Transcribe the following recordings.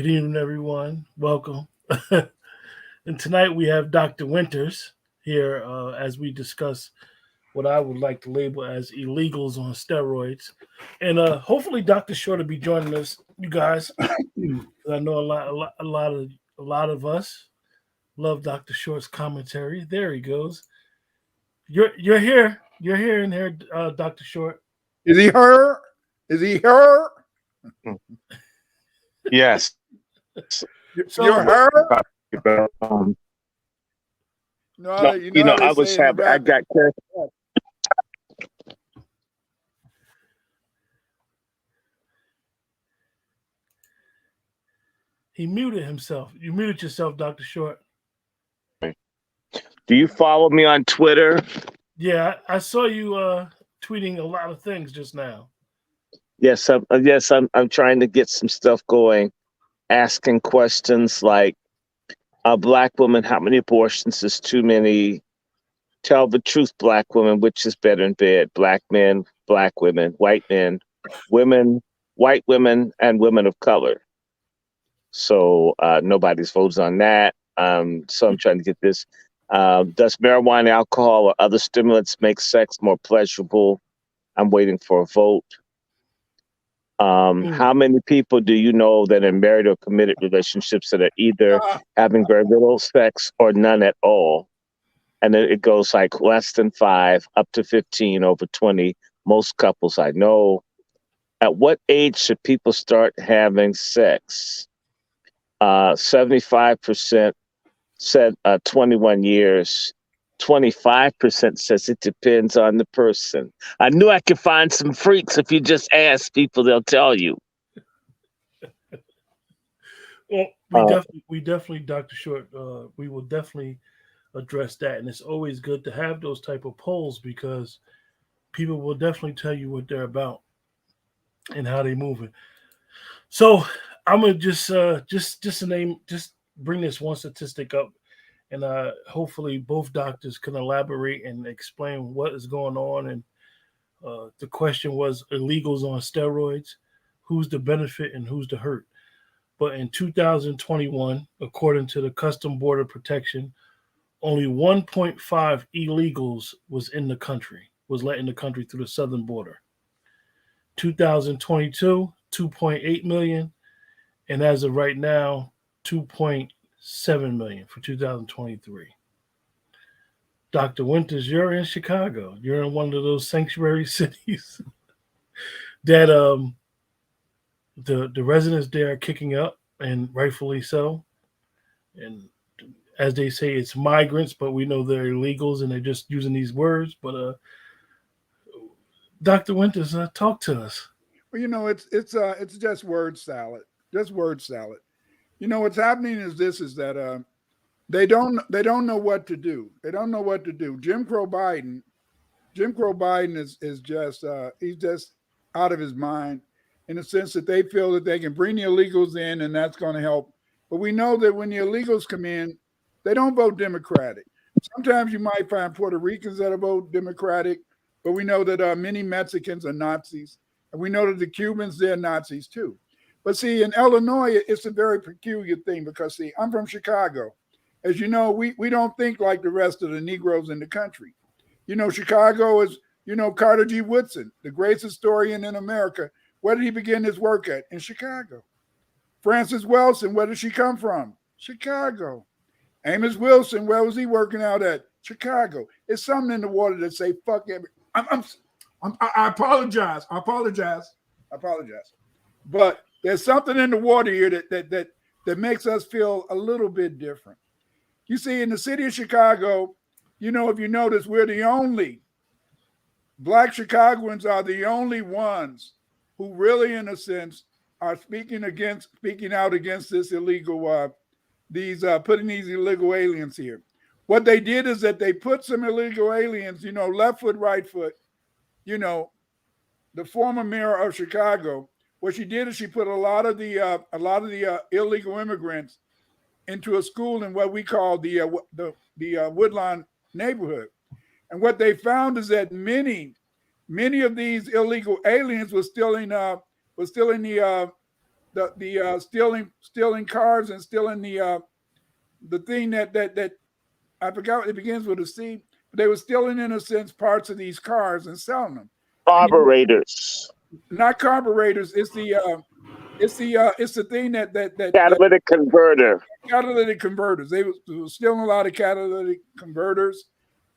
Good evening, everyone. Welcome. And tonight we have Dr. Winters here as we discuss what I would like to label as illegals on steroids. And hopefully Dr. Short will be joining us, you guys. I know a lot of us love Dr. Short's commentary. There he goes. You're here. You're here in here, Dr. Short. Is he her? Is he her? Yes. So You're her? Um, No, no, you know how they I was say in the having, I back. got he muted himself. You muted yourself, Dr. Short. Do you follow me on Twitter? Yeah, I saw you tweeting a lot of things just now. Yes, I'm trying to get some stuff going, asking questions like, Black woman, how many abortions is too many? Tell the truth, Black women, which is better in bed? Black men, Black women, women, white women, and women of color. So nobody's votes on that. So I'm trying to get this. Does marijuana, alcohol, or other stimulants make sex more pleasurable? I'm waiting for a vote. How many people do you know that are married or committed relationships that are either having very little sex or none at all? And then it goes like less than 5, up to 15, over 20. Most couples I know. At what age should people start having sex? 75% said 21 years. 25% says it depends on the person. I knew I could find some freaks if you just ask people, they'll tell you. Well, we definitely, Dr. Short, we will definitely address that. And it's always good to have those type of polls because people will definitely tell you what they're about and how they moving. So I'm gonna just bring this one statistic up, and hopefully both doctors can elaborate and explain what is going on. And the question was illegals on steroids, who's the benefit and who's the hurt? But in 2021, according to the Custom Border Protection, only 1.5 illegals was let in the country through the southern border. 2022, 2.8 million, and as of right now, 2.7 million for 2023. Dr. Winters, you're in Chicago. You're in one of those sanctuary cities that the residents there are kicking up, and rightfully so. And as they say, it's migrants, but we know they're illegals and they're just using these words. But Dr. Winters, talk to us. Well, it's just word salad. Just word salad. What's happening is that they don't know what to do. They don't know what to do. Jim Crow Biden is just he's just out of his mind in the sense that they feel that they can bring the illegals in and that's going to help. But we know that when the illegals come in, they don't vote Democratic. Sometimes you might find Puerto Ricans that vote Democratic, but we know that many Mexicans are Nazis, and we know that the Cubans, they're Nazis too. But see, in Illinois, it's a very peculiar thing because, see, I'm from Chicago. As you know, we don't think like the rest of the Negroes in the country. Chicago is, Carter G. Woodson, the greatest historian in America. Where did he begin his work at? In Chicago. Frances Wilson, where did she come from? Chicago. Amos Wilson, where was he working out at? Chicago. It's something in the water that say, fuck every. I apologize. I apologize. But there's something in the water here that makes us feel a little bit different. You see, in the city of Chicago, if you notice, we're the only Black Chicagoans are the only ones who really, in a sense, are speaking out against this illegal, putting these illegal aliens here. What they did is that they put some illegal aliens, left foot, right foot, the former mayor of Chicago. What she did is she put a lot of the illegal immigrants into a school in what we call the Woodlawn neighborhood. And what they found is that many of these illegal aliens were still in the stealing cars and stealing the thing that I forgot. It begins with a C. But they were stealing, in a sense, parts of these cars and selling them. Carburetors. Not carburetors. It's the thing that Catalytic converter. catalytic converters. They were stealing a lot of catalytic converters,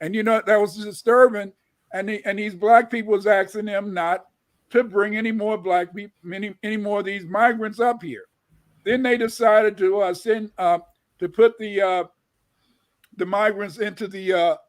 and that was disturbing. And these black people was asking them not to bring any more black people, any more of these migrants up here. Then they decided to send to put the migrants into the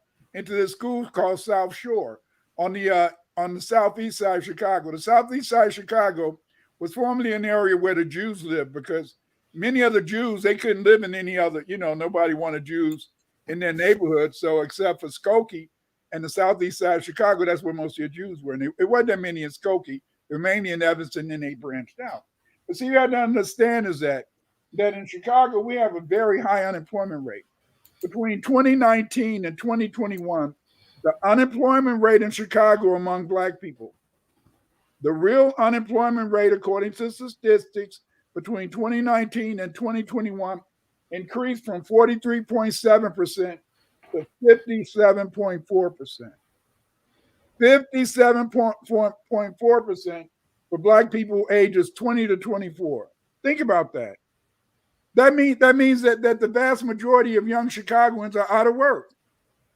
school called South Shore on the southeast side of Chicago. The southeast side of Chicago was formerly an area where the Jews lived, because many other Jews, they couldn't live in any other, nobody wanted Jews in their neighborhood. So except for Skokie and the southeast side of Chicago, that's where most of your Jews were. And it wasn't that many in Skokie. They were mainly in Evanston, and then they branched out. But see, you have to understand is that in Chicago, we have a very high unemployment rate. Between 2019 and 2021, the unemployment rate in Chicago among black people, the real unemployment rate, according to statistics, between 2019 and 2021 increased from 43.7% to 57.4%. 57.4% for black people ages 20 to 24. Think about that. That means that the vast majority of young Chicagoans are out of work.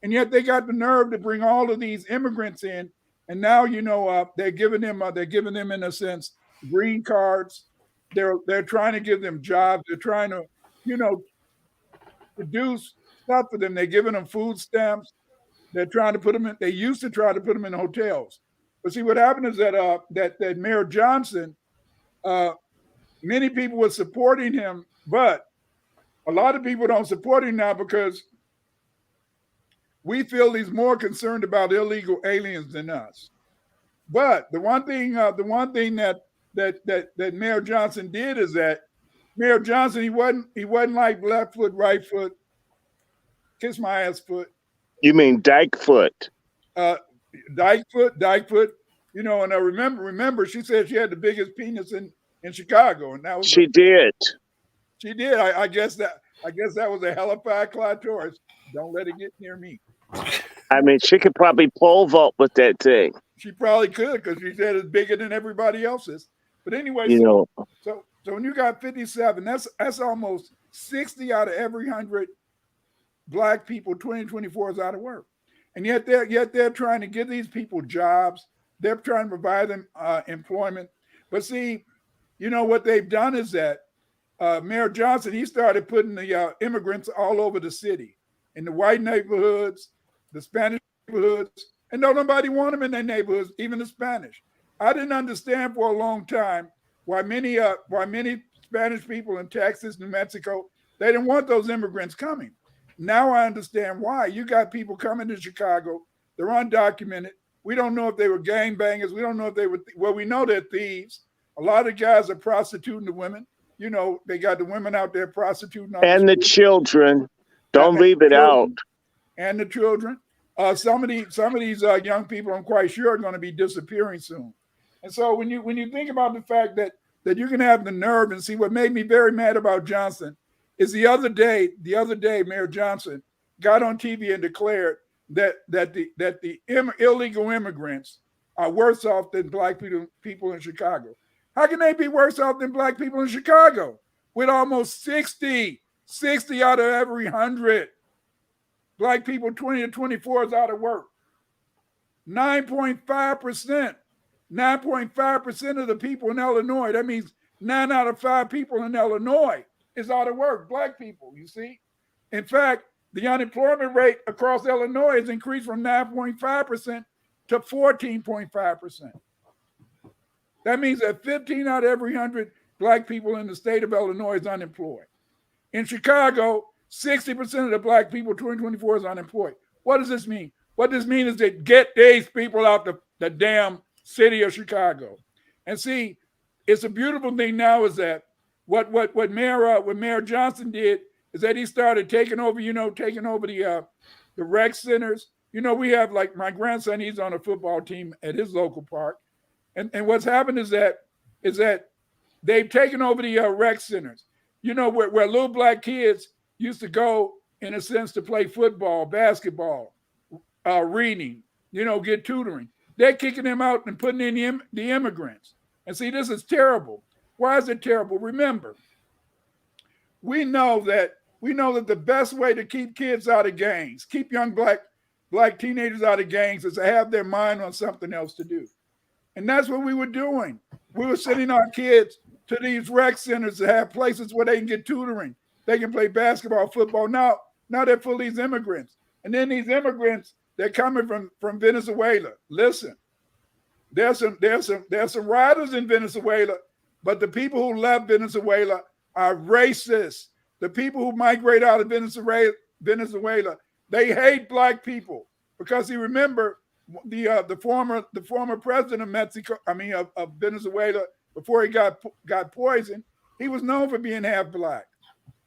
And yet they got the nerve to bring all of these immigrants in. And now, they're giving them in a sense, green cards. They're trying to give them jobs. They're trying to, produce stuff for them. They're giving them food stamps. They're trying to put them in. They used to try to put them in hotels. But see, what happened is that Mayor Johnson, many people were supporting him, but a lot of people don't support him now because we feel he's more concerned about illegal aliens than us. But the one thing that Mayor Johnson did is that Mayor Johnson, he wasn't like left foot, right foot, kiss my ass foot. You mean dyke foot? Dyke foot. And I remember she said she had the biggest penis in Chicago, and that was she did. She did. I guess that was a hellified clitoris. Don't let it get near me. I mean, she could probably pole vault with that thing. She probably could, because she said it's bigger than everybody else's. But anyway, so when you got 57, that's almost 60 out of every 100 black people 2024 is out of work. And yet they're trying to give these people jobs. They're trying to provide them employment. But see, what they've done is that Mayor Johnson, he started putting the immigrants all over the city, in the white neighborhoods, the Spanish neighborhoods, and nobody want them in their neighborhoods, even the Spanish. I didn't understand for a long time why many Spanish people in Texas, New Mexico, they didn't want those immigrants coming. Now I understand why. You got people coming to Chicago, they're undocumented. We don't know if they were gangbangers. We don't know if they were, we know they're thieves. A lot of guys are prostituting the women. They got the women out there prostituting. And the children. Don't leave it out. And the children. Some of these young people, I'm quite sure, are going to be disappearing soon. And so when you think about the fact that you can have the nerve, and see, what made me very mad about Johnson is the other day, Mayor Johnson got on TV and declared that the illegal immigrants are worse off than black people in Chicago. How can they be worse off than black people in Chicago? With almost 60 out of every 100 black people 20 to 24 is out of work. 9.5% of the people in Illinois, that means 9 out of 5 people in Illinois is out of work, black people, you see. In fact, the unemployment rate across Illinois has increased from 9.5% to 14.5%. That means that 15 out of every 100 black people in the state of Illinois is unemployed. In Chicago, 60% of the black people 2024 is unemployed. What does this mean? What this means is that get these people out the damn city of Chicago. And see, it's a beautiful thing now is that what Mayor Johnson did is that he started taking over the rec centers. We have, like, my grandson, he's on a football team at his local park. And what's happened is that They've taken over the rec centers, you know, where little black kids used to go, in a sense, to play football, basketball, reading, you know, get tutoring. They're kicking them out and putting in the immigrants. And see, this is terrible. Why is it terrible? Remember, we know that the best way to keep kids out of gangs, keep young black teenagers out of gangs, is to have their mind on something else to do. And that's what we were doing. We were sending our kids to these rec centers to have places where they can get tutoring. They can play basketball, football. Now they're full of these immigrants. And then these immigrants, they're coming from Venezuela. Listen, there's some riders in Venezuela, but the people who left Venezuela are racist. The people who migrate out of Venezuela, they hate black people because you remember the former president of Mexico, of Venezuela, before he got poisoned, he was known for being half black.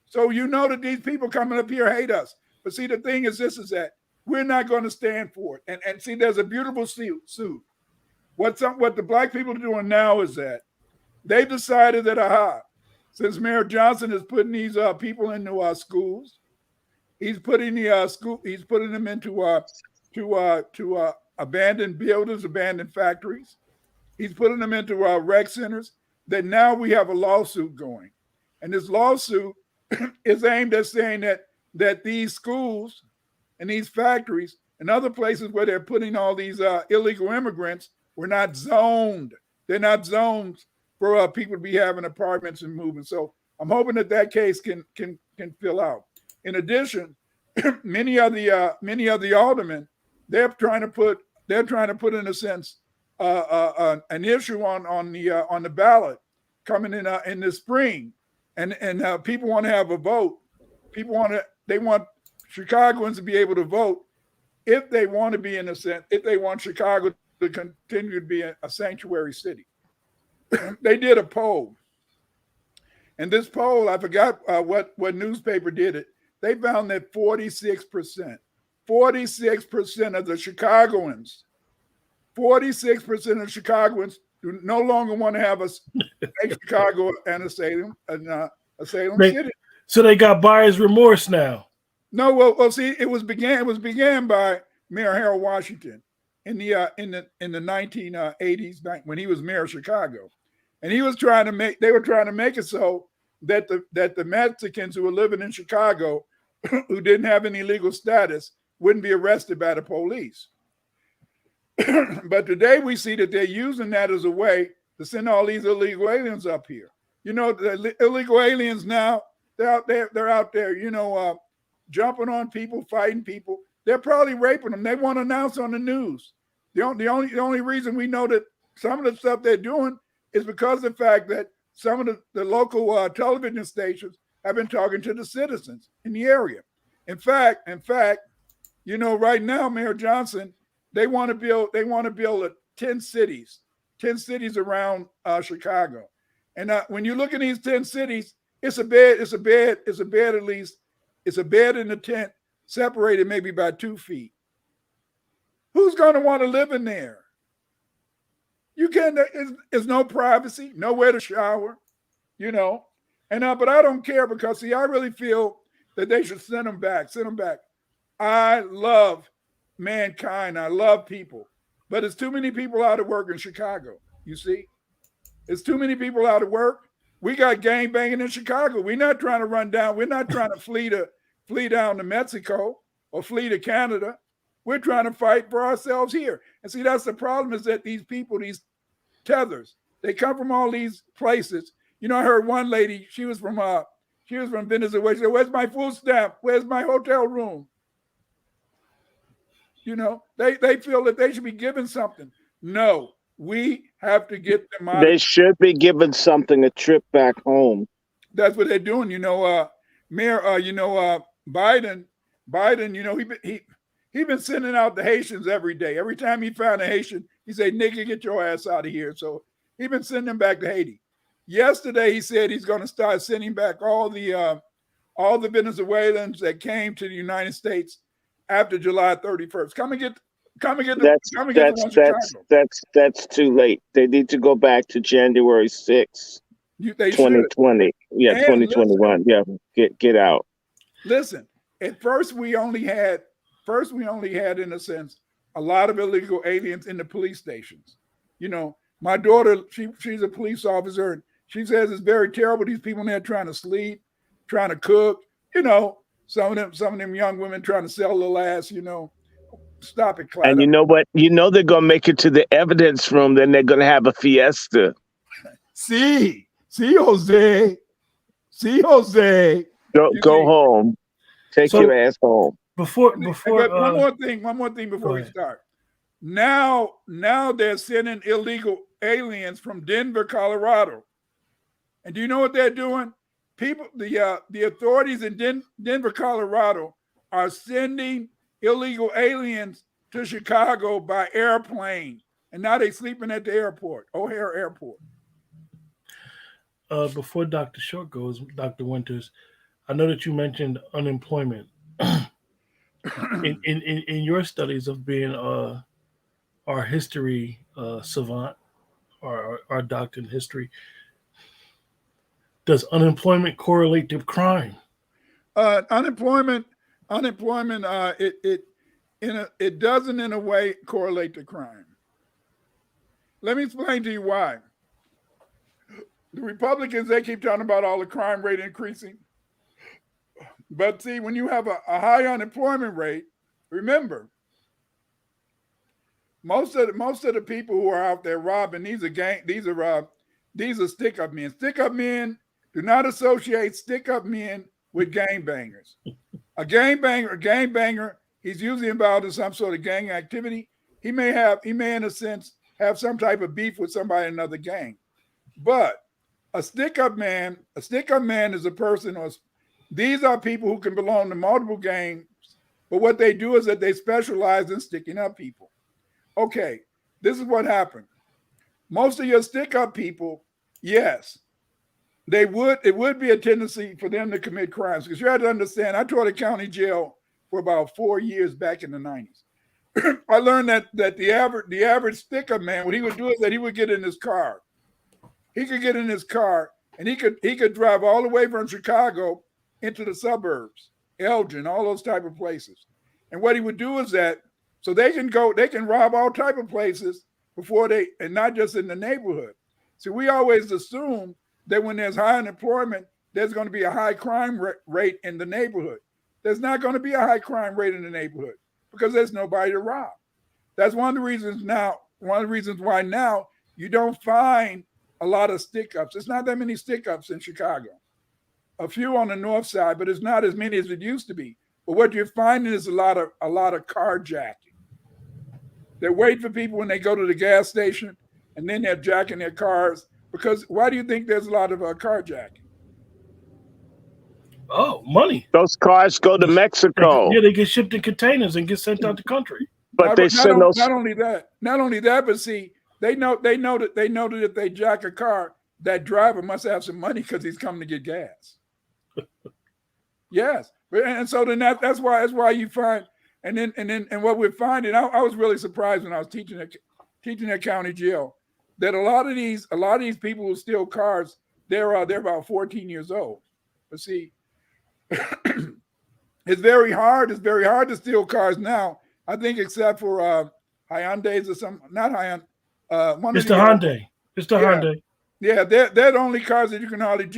So you know that these people coming up here hate us. But see, the thing is this, is that we're not going to stand for it. And see, there's a beautiful suit. What the black people are doing now is that they decided that, since Mayor Johnson is putting these people into our schools, he's putting them into abandoned buildings, abandoned factories. He's putting them into rec centers. That now we have a lawsuit going, and this lawsuit is aimed at saying that these schools and these factories and other places where they're putting all these illegal immigrants were not zoned. They're not zoned for people to be having apartments and moving. So I'm hoping that case can fill out. In addition, many of the aldermen, they're trying to put in a sense an issue on the ballot coming in the spring, and people want to have a vote. They want Chicagoans to be able to vote if they want to be, in a sense, if they want Chicago to continue to be a sanctuary city. They did a poll, and this poll, I forgot what newspaper did it. They found that 46% of the Chicagoans, 46% of Chicagoans do no longer want to have make Chicago an asylum city. So they got buyer's remorse now. No, well, see, it was began by Mayor Harold Washington in the 1980s, when he was mayor of Chicago, and they were trying to make it so that the Mexicans who were living in Chicago, who didn't have any legal status, wouldn't be arrested by the police. But today we see that they're using that as a way to send all these illegal aliens up here. You know, the illegal aliens now, they're out there, you know, jumping on people, fighting people. They're probably raping them. They want to announce on the news. The only reason we know that some of the stuff they're doing is because of the fact that some of the local television stations have been talking to the citizens in the area. In fact, you know, right now, Mayor Johnson, they want to build 10 cities around Chicago. And when you look at these 10 cities, it's a bed at least. It's a bed in a tent separated maybe by 2 feet. Who's going to want to live in there? You can't, there's no privacy, nowhere to shower, you know. And but I don't care, because see, I really feel that they should send them back. I love mankind. I love people, but it's too many people out of work in Chicago. You see, it's too many people out of work. We got gang banging in Chicago. We're not trying to run down. We're not trying to flee down to Mexico or flee to Canada. We're trying to fight for ourselves here. And see, that's the problem, is that these people, these tethers, they come from all these places. You know, I heard one lady, she was from Venezuela. She said, "Where's my food stamp? Where's my hotel room?" You know, they feel that they should be given something. No, we have to get them out. They should be given something, a trip back home. That's what they're doing. You know, Mayor, Biden, you know, he been sending out the Haitians every day. Every time he found a Haitian, he said, "Nigga, get your ass out of here." So he been sending them back to Haiti. Yesterday, he said he's going to start sending back all the Venezuelans that came to the United States after July 31st. Come and get That's too late. They need to go back to January 6th. They should. 2020. Yeah, And 2021. Yeah, get out. Listen, at first we only had, in a sense, a lot of illegal aliens in the police stations. You know, my daughter, she's a police officer, and she says it's very terrible. These people in there trying to sleep, trying to cook. You know, some of them young women trying to sell a little ass. You know, stop it, Clyde. And you know what? You know they're gonna make it to the evidence room. Then they're gonna have a fiesta. See, Jose. Go home. Take your ass home. Before one more thing before we start. Now they're sending illegal aliens from Denver, Colorado. And do you know what they're doing? The authorities in Denver, Colorado are sending illegal aliens to Chicago by airplane. And now they're sleeping at the airport, O'Hare Airport. Before Dr. Short goes, Dr. Winters, I know that you mentioned unemployment. in your studies of being our history savant, or our doctor in history, does unemployment correlate to crime? Unemployment, it doesn't in a way correlate to crime. Let me explain to you why. The Republicans, they keep talking about all the crime rate increasing. But see, when you have a high unemployment rate, remember, most of the people who are out there robbing, these are stick-up men. Stick-up men do not associate stick-up men with gangbangers. A gangbanger, he's usually involved in some sort of gang activity. He may in a sense have some type of beef with somebody in another gang. But a stick-up man is a person, or these are people who can belong to multiple gangs, but what they do is that they specialize in sticking up people. Okay, this is what happened. Most of your stick-up people, yes, it would be a tendency for them to commit crimes, because you have to understand, I taught at county jail for about 4 years back in the 90s. I learned that the average stick-up man, what he would do is that he would get in his car. He could get in his car and he could drive all the way from Chicago into the suburbs, Elgin, all those type of places. And what he would do is that, so they can rob all type of places and not just in the neighborhood. So we always assume that when there's high unemployment, there's going to be a high crime rate in the neighborhood. There's not going to be a high crime rate in the neighborhood because there's nobody to rob. That's one of the reasons why now you don't find a lot of stick-ups. There's not that many stick-ups in Chicago. A few on the north side, but it's not as many as it used to be. But what you're finding is a lot of carjacking. They're waiting for people when they go to the gas station, and then they're jacking their cars. Because why do you think there's a lot of carjacking? Oh, money. Those cars go to Mexico. They get shipped in containers and get sent out the country. But not only that, but see, they know that if they jack a car, that driver must have some money because he's coming to get gas. Yes, and so then that's why you find, and what we're finding, I was really surprised when I was teaching at county jail, that a lot of these people who steal cars, they're about 14 years old. But see, it's very hard to steal cars now. I think except for Hyundais or some, not Hyundai. It's the Hyundai. It's the Hyundai. Yeah, they're the only cars that you can hardly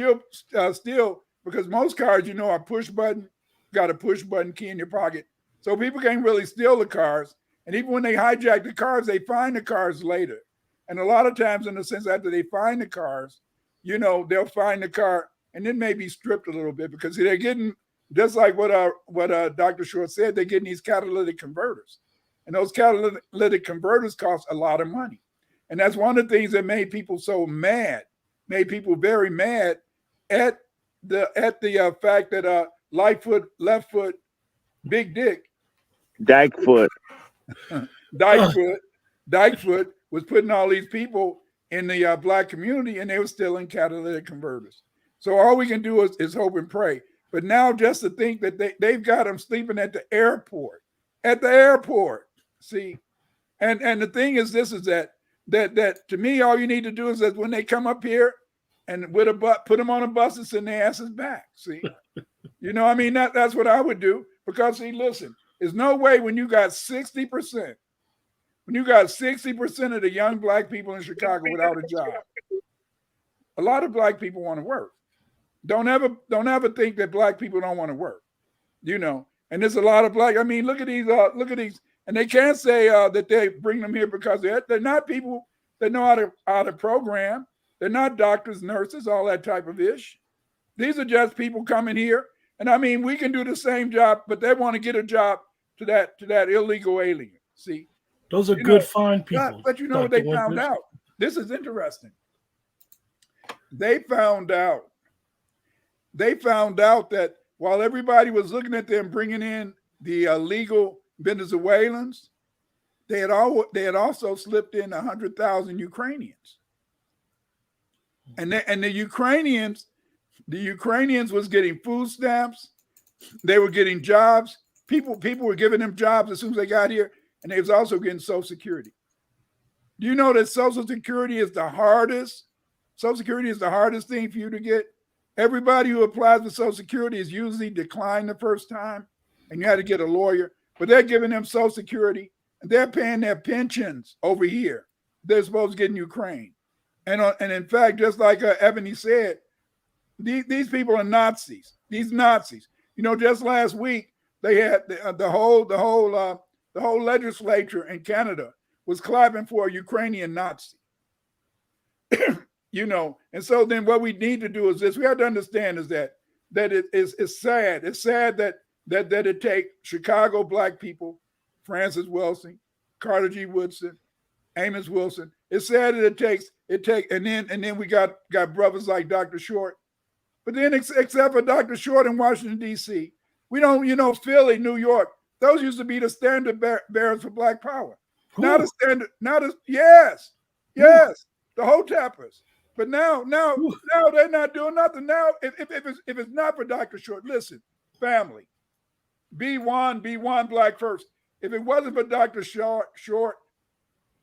steal, because most cars, are push button, got a push button key in your pocket. So people can't really steal the cars. And even when they hijack the cars, they find the cars later. And a lot of times, in the sense, after they find the cars, they'll find the car and then maybe stripped a little bit, because they're getting, just like what Dr. Short said, they're getting these catalytic converters. And those catalytic converters cost a lot of money. And that's one of the things that made people so mad, made people very mad at the fact that Lightfoot, left foot, big dick, Dykefoot was putting all these people in the black community, and they were stealing catalytic converters. So all we can do is hope and pray. But now just to think that they've got them sleeping at the airport, see, and the thing is, this is that to me, all you need to do is that when they come up here, and with a put them on a bus and send their asses back. See, you know, I mean, that's what I would do, because see, listen, there's no way when you got 60%, when you got 60% of the young black people in Chicago without a job. A lot of black people want to work. Don't ever think that black people don't want to work, you know. And there's a lot of black. I mean, look at these, and they can't say that they bring them here because they're not people that know how to program. They're not doctors, nurses, all that type of ish. These are just people coming here, and I mean, we can do the same job, but they want to get a job to that illegal alien. See, those are good, fine people. But you know what they found out? This is interesting. They found out that while everybody was looking at them bringing in the illegal Venezuelans, they had also slipped in 100,000 Ukrainians, and the Ukrainians was getting food stamps, they were getting jobs. People were giving them jobs as soon as they got here, and they was also getting Social Security. Do you know that Social Security is the hardest? Social Security is the hardest thing for you to get. Everybody who applies for Social Security is usually declined the first time, and you had to get a lawyer. But they're giving them Social Security, and they're paying their pensions over here. They're supposed to get in Ukraine. And in fact, just like Ebony said, these people are Nazis. These Nazis. You know, just last week they had the whole legislature in Canada was clapping for a Ukrainian Nazi. You know, and so then what we need to do is this: we have to understand is that it's sad. It's sad that it take Chicago black people, Francis Wilson, Carter G. Woodson, Amos Wilson. It's sad that it take, and then we got brothers like Dr. Short. But then except for Dr. Short in Washington, D.C., we don't, you know, Philly, New York, those used to be the standard bearers for black power. Now the standard, yes, the Hotappers. But now they're not doing nothing. Now, if it's not for Dr. Short, listen, family, be one black first. If it wasn't for Dr. Short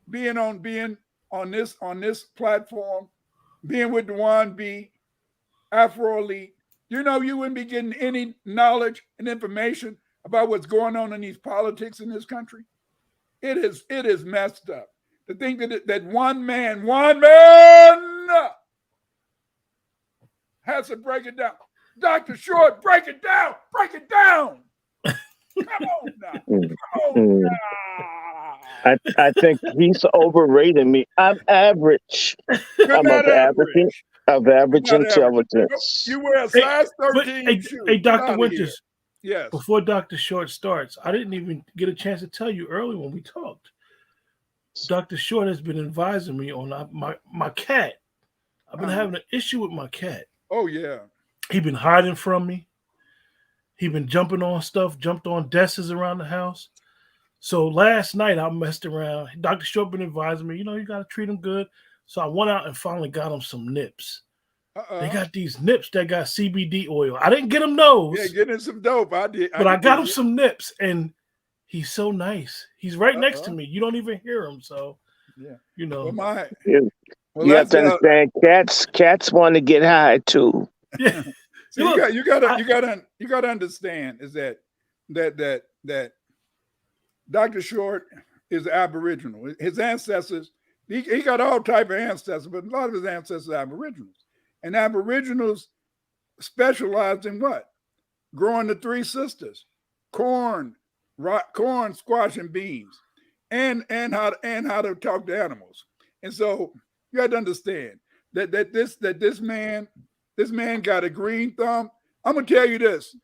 being on this platform, being with the 1B, Afro Elite, you know, you wouldn't be getting any knowledge and information about what's going on in these politics in this country. It is messed up to think that one man has to break it down. Dr. Short, break it down. Come on now. I think he's overrating me. I'm average. I'm of average intelligence. You wear a size 13 shoe. Hey, Dr. Winters. Yes. Before Dr. Short starts, I didn't even get a chance to tell you earlier when we talked. Dr. Short has been advising me on my cat. I've been having an issue with my cat. Oh, yeah. He's been hiding from me. He's been jumped on desks around the house. So last night I messed around. Dr. Short been advising me, you know, you got to treat him good. So I went out and finally got him some nips. They got these nips that got CBD oil. I didn't get him those. Yeah, get him some dope. I did. But I got him some nips, and he's so nice. He's right next to me. You don't even hear him. So, yeah, you know. You have to understand, cats want to get high too. Yeah. So you gotta understand is that Dr. Short is Aboriginal. His ancestors, he got all type of ancestors, but a lot of his ancestors are Aboriginals. And Aboriginals specialized in what? Growing the three sisters: corn, squash, and beans, and how to talk to animals. And so you have to understand that this man got a green thumb. I'm gonna tell you this,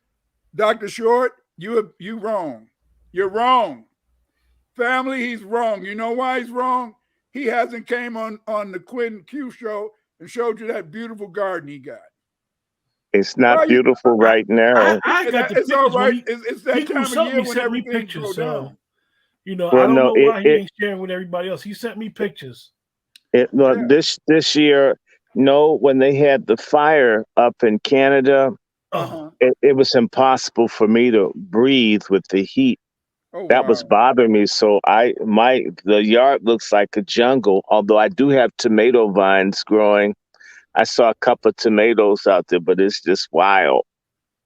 Dr. Short, you wrong. You're wrong. Family, he's wrong. You know why he's wrong? He hasn't came on the Quentin Q show and showed you that beautiful garden he got. It's not beautiful right now. It's all right. It's that time of year when everything goes down. You know, I don't know why he ain't sharing with everybody else. He sent me pictures. This year, when they had the fire up in Canada, it was impossible for me to breathe with the heat. That was bothering me. So the yard looks like a jungle, although I do have tomato vines growing. I saw a couple of tomatoes out there, but it's just wild.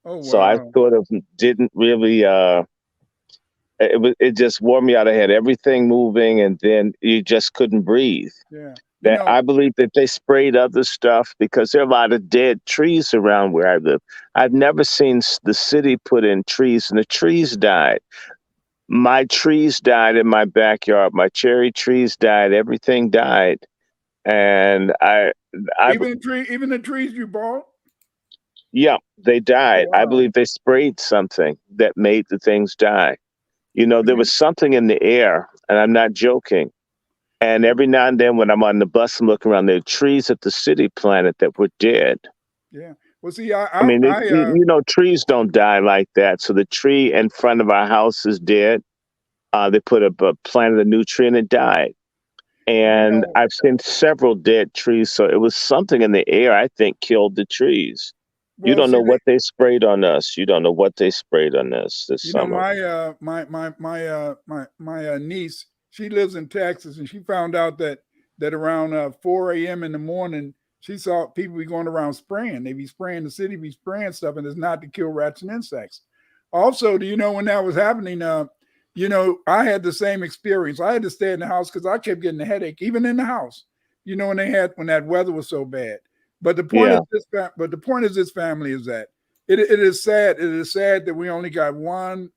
Oh So I wow. sort of didn't really. It just wore me out. I had everything moving, and then you just couldn't breathe. Yeah. You That know, I believe that they sprayed other stuff because there are a lot of dead trees around where I live. I've never seen the city put in trees, and the trees died. My trees died in my backyard. My cherry trees died. Everything died, and I, even the trees you bought. yeah, they Oh died. I wow. believe they sprayed something that made the things die. You know, there was something in the air, and I'm not joking. And every now and then when I'm on the bus and looking around, there are trees at the city planet that were dead. Yeah. Well, see, I mean, trees don't die like that. So the tree in front of our house is dead. They put planted a new tree and it died. you And know, I've seen several dead trees. So it was something in the air, I think, killed the trees. You well, don't see, know what they sprayed on us. You don't know what they sprayed on us this summer. my niece, she lives in Texas, and she found out that around 4 a.m. in the morning, she saw people be going around spraying. They be spraying the city, be spraying stuff, and it's not to kill rats and insects. Also, do you know when that was happening? I had the same experience. I had to stay in the house because I kept getting a headache, even in the house. When that weather was so bad. But the point Yeah. is this. But the point is this, family, is that it is sad. It is sad that we only got one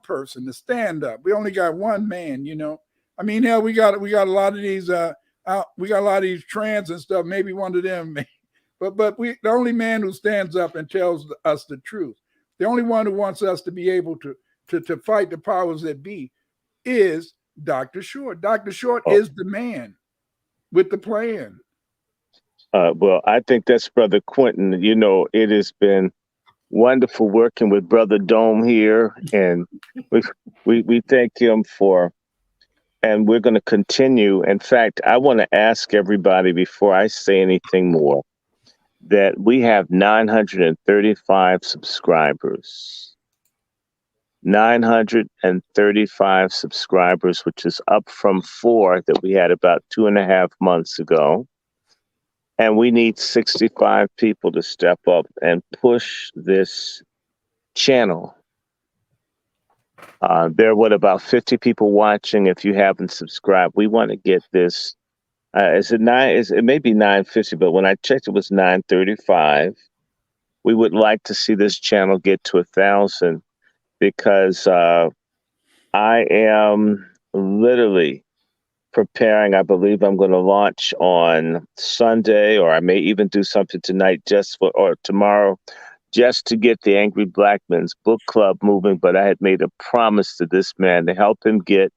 person to stand up. We only got one man. I mean, hell, we got a lot of these. We got a lot of these trans and stuff. Maybe one of them, but the only man who stands up and tells us the truth, the only one who wants us to be able to fight the powers that be, is Dr. Short. Dr. Short Oh. is the man with the plan. Well, I think that's Brother Quentin. You know, it has been wonderful working with Brother Dome here, and we we thank him for, and we're going to continue. In fact, I want to ask everybody before I say anything more that we have 935 subscribers. 935 subscribers, which is up from 4 that we had about 2.5 months ago. And we need 65 people to step up and push this channel. There are about 50 people watching. If you haven't subscribed, we want to get this. It may be 950, but when I checked, it was 935. We would like to see this channel get to 1,000 because I am literally preparing. I believe I'm going to launch on Sunday, or I may even do something tonight or tomorrow, just to get the Angry Black Men's book club moving. But I had made a promise to this man to help him get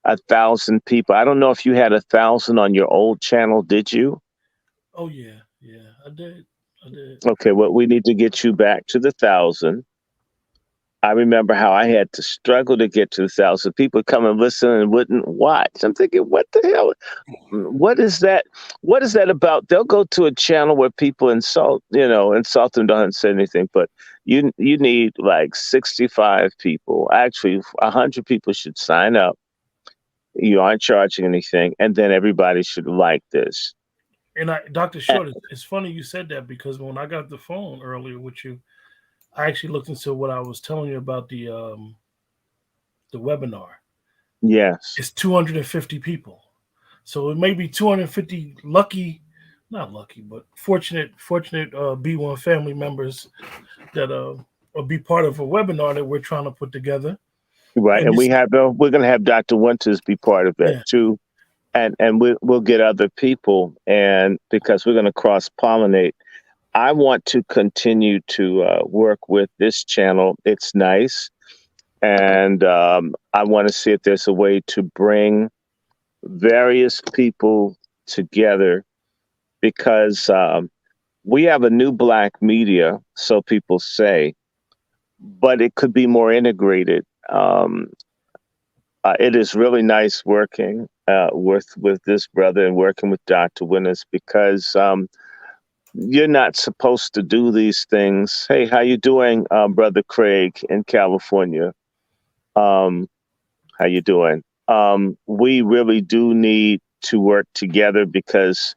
1,000 people. I don't know if you had 1,000 on your old channel, did you? Oh yeah, I did. Okay, well, we need to get you back to the 1,000. I remember how I had to struggle to get to the 1,000. People come and listen and wouldn't watch. I'm thinking, what the hell? What is that? What is that about? They'll go to a channel where people insult them, don't say anything. But you need like 65 people. Actually, 100 people should sign up. You aren't charging anything, and then everybody should like this. And Dr. Short, it's funny you said that because when I got the phone earlier with you, I actually looked into what I was telling you about the webinar. Yes. It's 250 people. So it may be 250 not lucky, but fortunate B1 family members that will be part of a webinar that we're trying to put together. Right. And we're going to have Dr. Winters be part of that too. And we'll get other people, and because we're going to cross-pollinate. I want to continue to work with this channel. It's nice. And I want to see if there's a way to bring various people together, because we have a new Black media, so people say, but it could be more integrated. It is really nice working with this brother and working with Dr. Winters, because you're not supposed to do these things. Hey, how you doing, Brother Craig in California? How you doing? We really do need to work together, because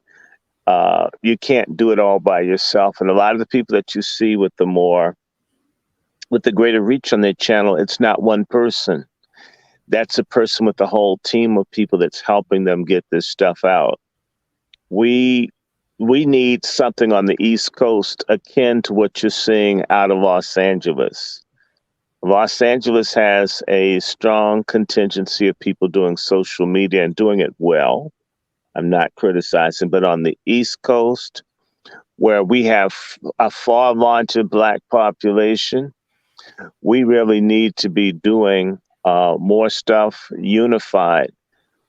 You can't do it all by yourself. And a lot of the people that you see with the greater reach on their channel, it's not one person. That's a person with a whole team of people that's helping them get this stuff out. We need something on the East Coast akin to what you're seeing out of Los Angeles. Los Angeles has a strong contingency of people doing social media and doing it well. I'm not criticizing, but on the East Coast, where we have a far larger Black population, we really need to be doing more stuff unified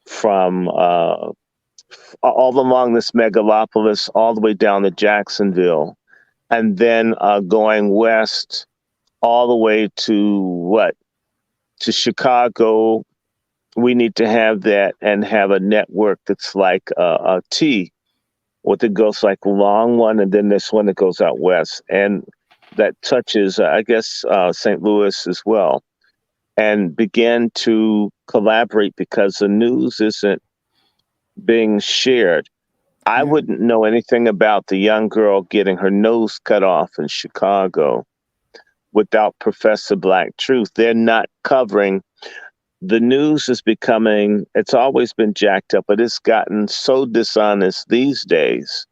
from all along this megalopolis, all the way down to Jacksonville, and then going west all the way to Chicago. We need to have that and have a network that's like a T, what that goes like a long one, and then this one that goes out west, and that touches, I guess, St. Louis as well, and begin to collaborate because the news isn't being shared. I wouldn't know anything about the young girl getting her nose cut off in Chicago without Professor Black Truth. They're not covering. The news is becoming, it's always been jacked up, but it's gotten so dishonest these days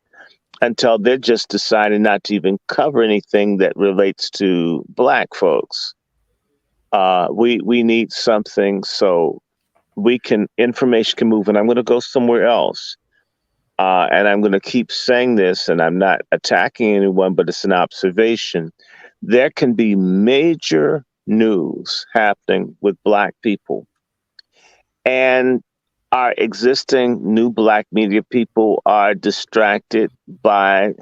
until they're just deciding not to even cover anything that relates to Black folks. We need something so information can move. And I'm going to go somewhere else. And I'm going to keep saying this, and I'm not attacking anyone, but it's an observation. There can be major news happening with Black people. And our existing new Black media people are distracted by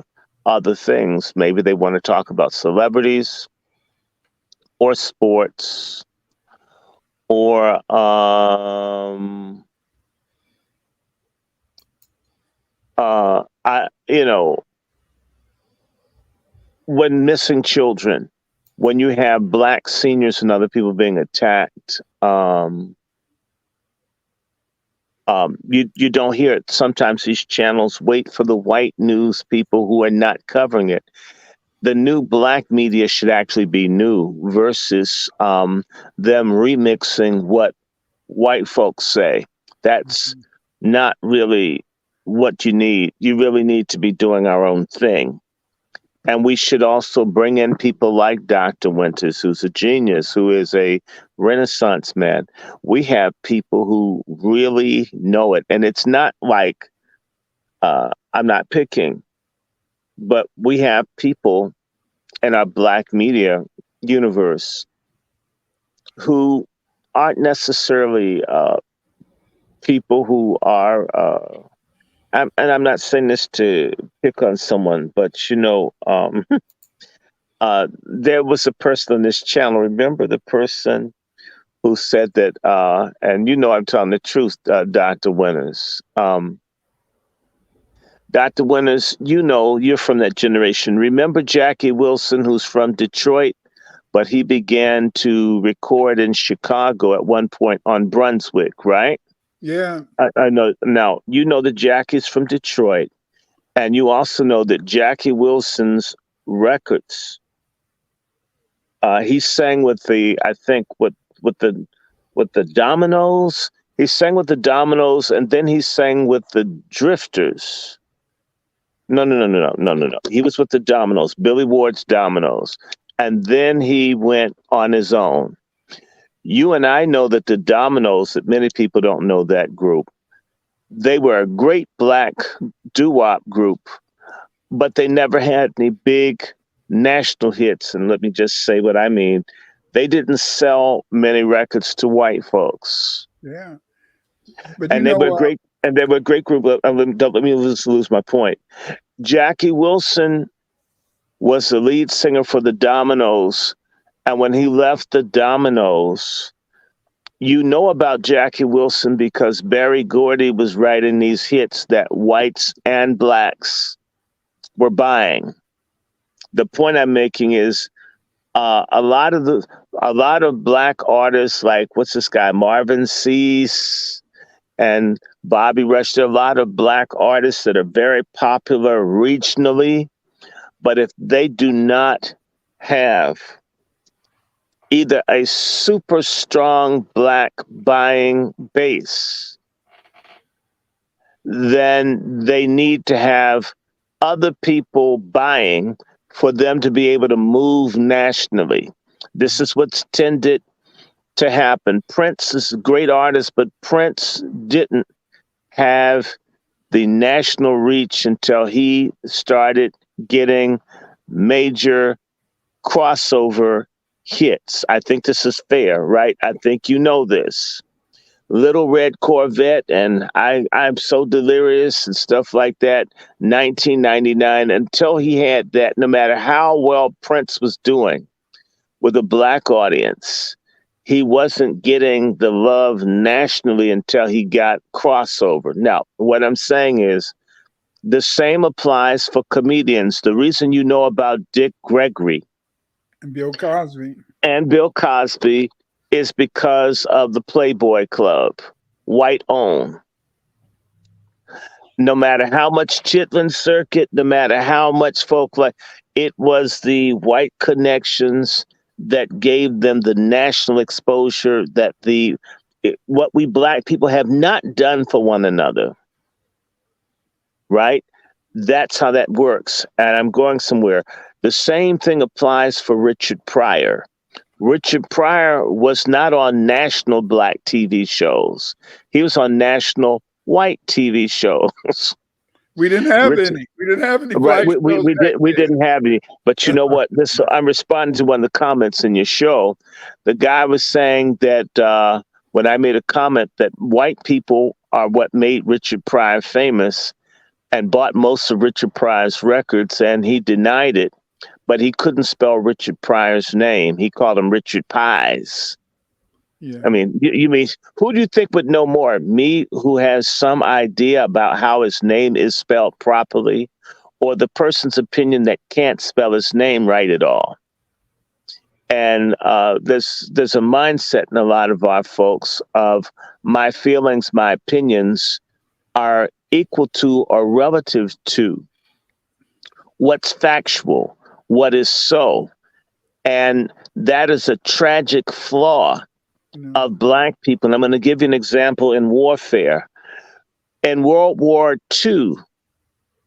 other things. Maybe they want to talk about celebrities or sports or when missing children, when you have Black seniors and other people being attacked, you don't hear it. Sometimes these channels wait for the white news people who are not covering it. The new Black media should actually be new versus them remixing what white folks say. That's not really what you need. You really need to be doing our own thing. And we should also bring in people like Dr. Winters, who's a genius, who is a Renaissance man. We have people who really know it. And it's not like, I'm not picking, but we have people in our Black media universe who aren't necessarily people who are, and I'm not saying this to pick on someone, but there was a person on this channel. Remember the person who said that, and I'm telling the truth, Dr. Winters. Dr. Winters, you're from that generation. Remember Jackie Wilson, who's from Detroit, but he began to record in Chicago at one point on Brunswick, right? Yeah. I know. Now, that Jackie's from Detroit, and you also know that Jackie Wilson's records, he sang with the Dominoes. He sang with the Dominoes, and then he sang with the Drifters. No. He was with the Dominoes, Billy Ward's Dominoes. And then he went on his own. You and I know that the Dominoes, that many people don't know that group, they were a great Black doo-wop group, but they never had any big national hits. And let me just say what I mean. They didn't sell many records to white folks. Yeah. But and they were great. And they were a great group. Don't let me lose my point. Jackie Wilson was the lead singer for the Dominoes. And when he left the Dominoes, you know about Jackie Wilson because Berry Gordy was writing these hits that whites and Blacks were buying. The point I'm making is a lot of Black artists, like what's this guy, Marvin Cease, and Bobby Rush. There are a lot of Black artists that are very popular regionally, but if they do not have either a super strong Black buying base, then they need to have other people buying for them to be able to move nationally. This is what's tended to happen. Prince is a great artist, but Prince didn't have the national reach until he started getting major crossover hits. I think this is fair, right? I think you know this. Little Red Corvette and I'm So Delirious and stuff like that, 1999, until he had that, no matter how well Prince was doing with a Black audience, he wasn't getting the love nationally until he got crossover. Now, what I'm saying is the same applies for comedians. The reason you know about Dick Gregory And Bill Cosby. and Bill Cosby is because of the Playboy Club, white owned. No matter how much Chitlin Circuit, no matter how much folk like, it was the white connections that gave them the national exposure that what we Black people have not done for one another, right? That's how that works. And I'm going somewhere. The same thing applies for Richard Pryor. Richard Pryor was not on national Black TV shows. He was on national white TV shows. We didn't have any. We didn't have any. Right, Black shows back we then. didn't have any. But you know what? I'm responding to one of the comments in your show. The guy was saying that when I made a comment that white people are what made Richard Pryor famous and bought most of Richard Pryor's records, and he denied it, but he couldn't spell Richard Pryor's name. He called him Richard Pies. Yeah. I mean, you mean, who do you think would know more? Me, who has some idea about how his name is spelled properly, or the person's opinion that can't spell his name right at all? And there's a mindset in a lot of our folks of my feelings, my opinions are equal to or relative to what's factual, what is so. And that is a tragic flaw of Black people. And I'm going to give you an example in warfare. In World War II,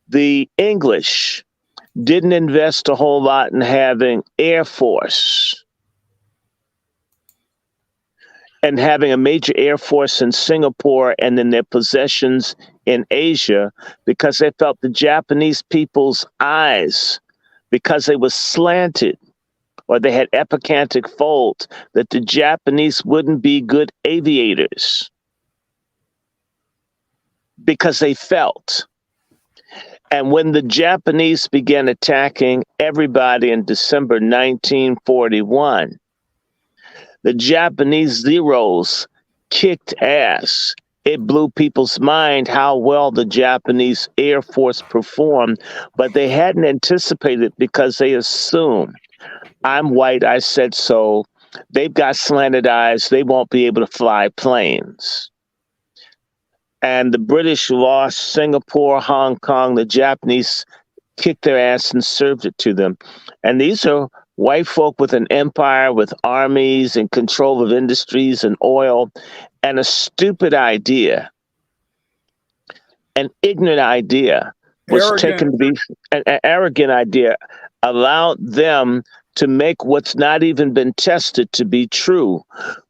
the English didn't invest a whole lot in having Air Force and having a major Air Force in Singapore and in their possessions in Asia, because they felt the Japanese people's eyes, because they were slanted or they had epicantic folds, that the Japanese wouldn't be good aviators because they felt. And when the Japanese began attacking everybody in December 1941, the Japanese Zeros kicked ass. It blew people's mind how well the Japanese Air Force performed, but they hadn't anticipated because they assumed, I'm white, I said so. They've got slanted eyes. They won't be able to fly planes. And the British lost Singapore, Hong Kong. The Japanese kicked their ass and served it to them. And these are white folk with an empire, with armies and control of industries and oil, and a stupid idea, an ignorant idea was taken to be an arrogant idea, allowed them to make what's not even been tested to be true.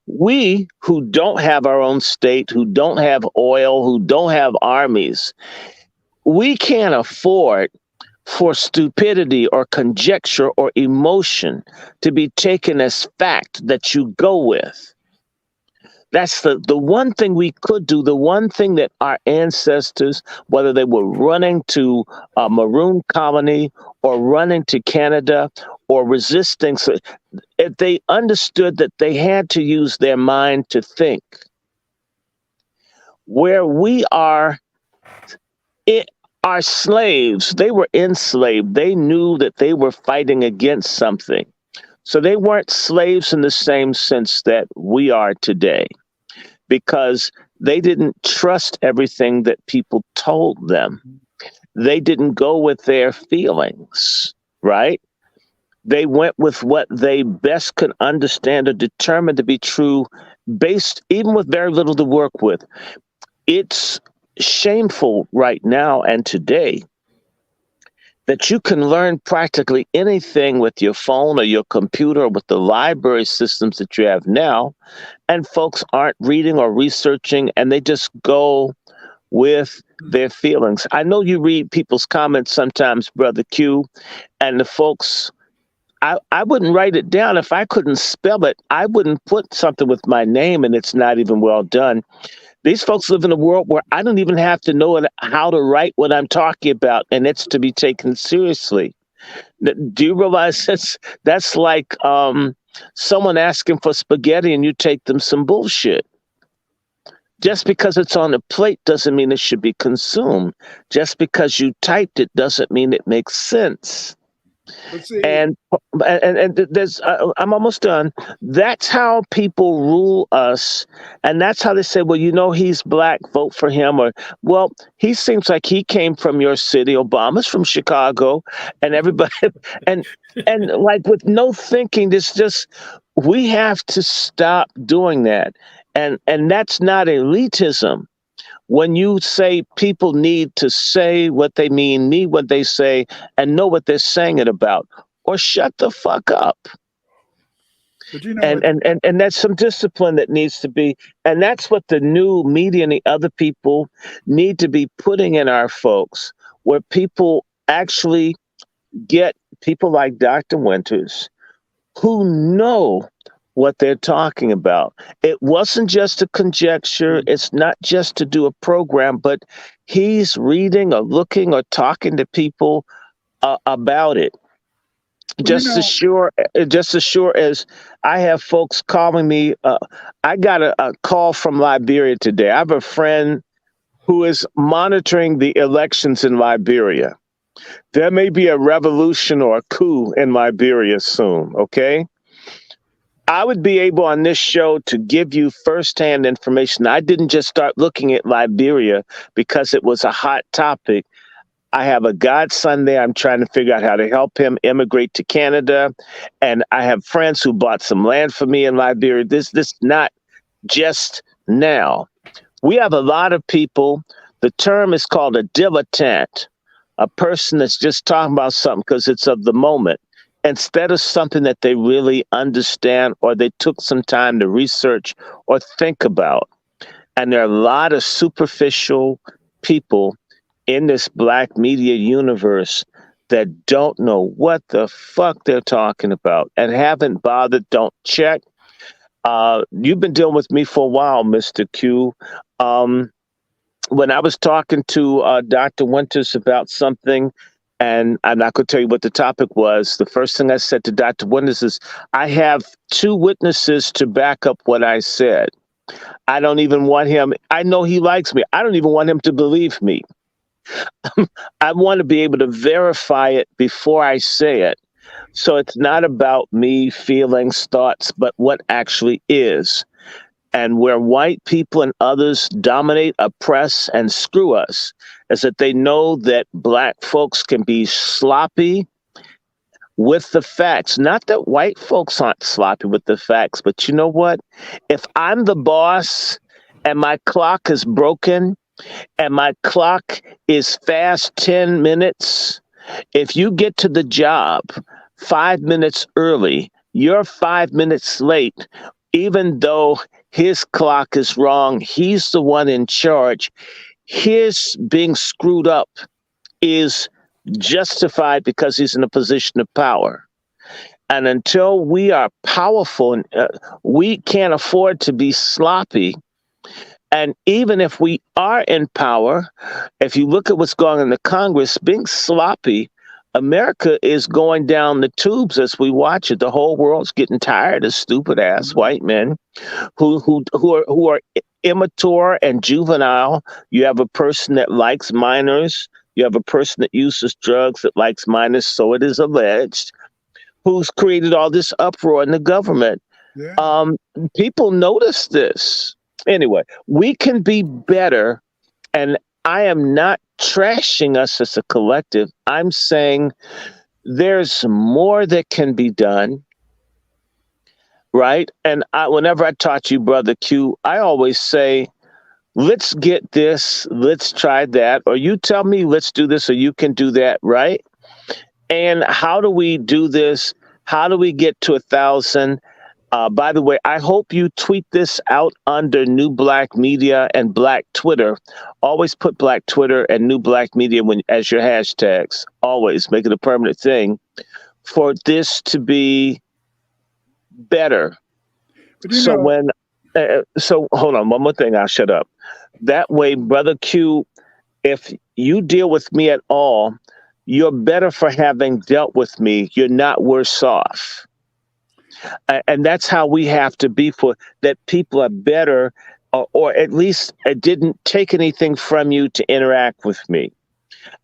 We who don't have our own state, who don't have oil, who don't have armies, we can't afford for stupidity or conjecture or emotion to be taken as fact that you go with. That's the one thing we could do, the one thing that our ancestors, whether they were running to a Maroon colony or running to Canada or resisting, so if they understood that they had to use their mind to think. Where we are, our slaves, they were enslaved. They knew that they were fighting against something. So they weren't slaves in the same sense that we are today. because they didn't trust everything that people told them. They didn't go with their feelings, right? They went with what they best could understand or determine to be true, based even with very little to work with. It's shameful right now and today that you can learn practically anything with your phone or your computer or with the library systems that you have now, and folks aren't reading or researching, and they just go with their feelings. I know you read people's comments sometimes, Brother Q, and the folks, I wouldn't write it down. If I couldn't spell it, I wouldn't put something with my name and it's not even well done. These folks live in a world where I don't even have to know how to write what I'm talking about, and it's to be taken seriously. Do you realize that's like someone asking for spaghetti and you take them some bullshit? Just because it's on a plate doesn't mean it should be consumed. Just because you typed it doesn't mean it makes sense. And there's, I'm almost done. That's how people rule us. And that's how they say, well, you know, he's black, vote for him. Or, well, he seems like he came from your city. Obama's from Chicago. And everybody, and like with no thinking, we have to stop doing that. And that's not elitism. When you say people need to say what they mean what they say, and know what they're saying it about, or shut the fuck up. But you know, and that's some discipline that needs to be, and that's what the new media and the other people need to be putting in our folks, where people actually get people like Dr. Winters who know what they're talking about. It wasn't just a conjecture. It's not just to do a program, but he's reading or looking or talking to people about it. Just as sure as I have folks calling me. I got a call from Liberia today. I have a friend who is monitoring the elections in Liberia. There may be a revolution or a coup in Liberia soon, okay? I would be able on this show to give you firsthand information. I didn't just start looking at Liberia because it was a hot topic. I have a godson there. I'm trying to figure out how to help him immigrate to Canada. And I have friends who bought some land for me in Liberia. This not just now. We have a lot of people. The term is called a dilettante, a person that's just talking about something because it's of the moment, instead of something that they really understand or they took some time to research or think about. And there are a lot of superficial people in this black media universe that don't know what the fuck they're talking about and haven't bothered, don't check. You've been dealing with me for a while, Mr. Q. When I was talking to Dr. Winters about something, and I'm not going to tell you what the topic was, the first thing I said to Dr. Winters is, I have two witnesses to back up what I said. I don't even want him. I know he likes me. I don't even want him to believe me. I want to be able to verify it before I say it. So it's not about me, feelings, thoughts, but what actually is. And where white people and others dominate, oppress, and screw us is that they know that black folks can be sloppy with the facts. Not that white folks aren't sloppy with the facts, but you know what? If I'm the boss and my clock is broken and my clock is fast 10 minutes, if you get to the job 5 minutes early, you're 5 minutes late, even though his clock is wrong, he's the one in charge. His being screwed up is justified because he's in a position of power. And until we are powerful, we can't afford to be sloppy. And even if we are in power, if you look at what's going on in the Congress, being sloppy, America is going down the tubes as we watch it. The whole world's getting tired of stupid ass white men who are immature and juvenile. You have a person that likes minors. You have a person that uses drugs that likes minors, so it is alleged, who's created all this uproar in the government. Yeah. People notice this. Anyway, we can be better. And I am not trashing us as a collective. I'm saying there's more that can be done, right? And whenever I taught you, Brother Q, I always say, let's get this, let's try that, or you tell me, let's do this, or you can do that, right? And how do we do this? How do we get to 1,000? By the way, I hope you tweet this out under New Black Media and Black Twitter. Always put Black Twitter and New Black Media as your hashtags. Always make it a permanent thing for this to be better. So hold on, one more thing, I'll shut up. That way, Brother Q, if you deal with me at all, you're better for having dealt with me. You're not worse off. And that's how we have to be, for that people are better, or at least it didn't take anything from you to interact with me.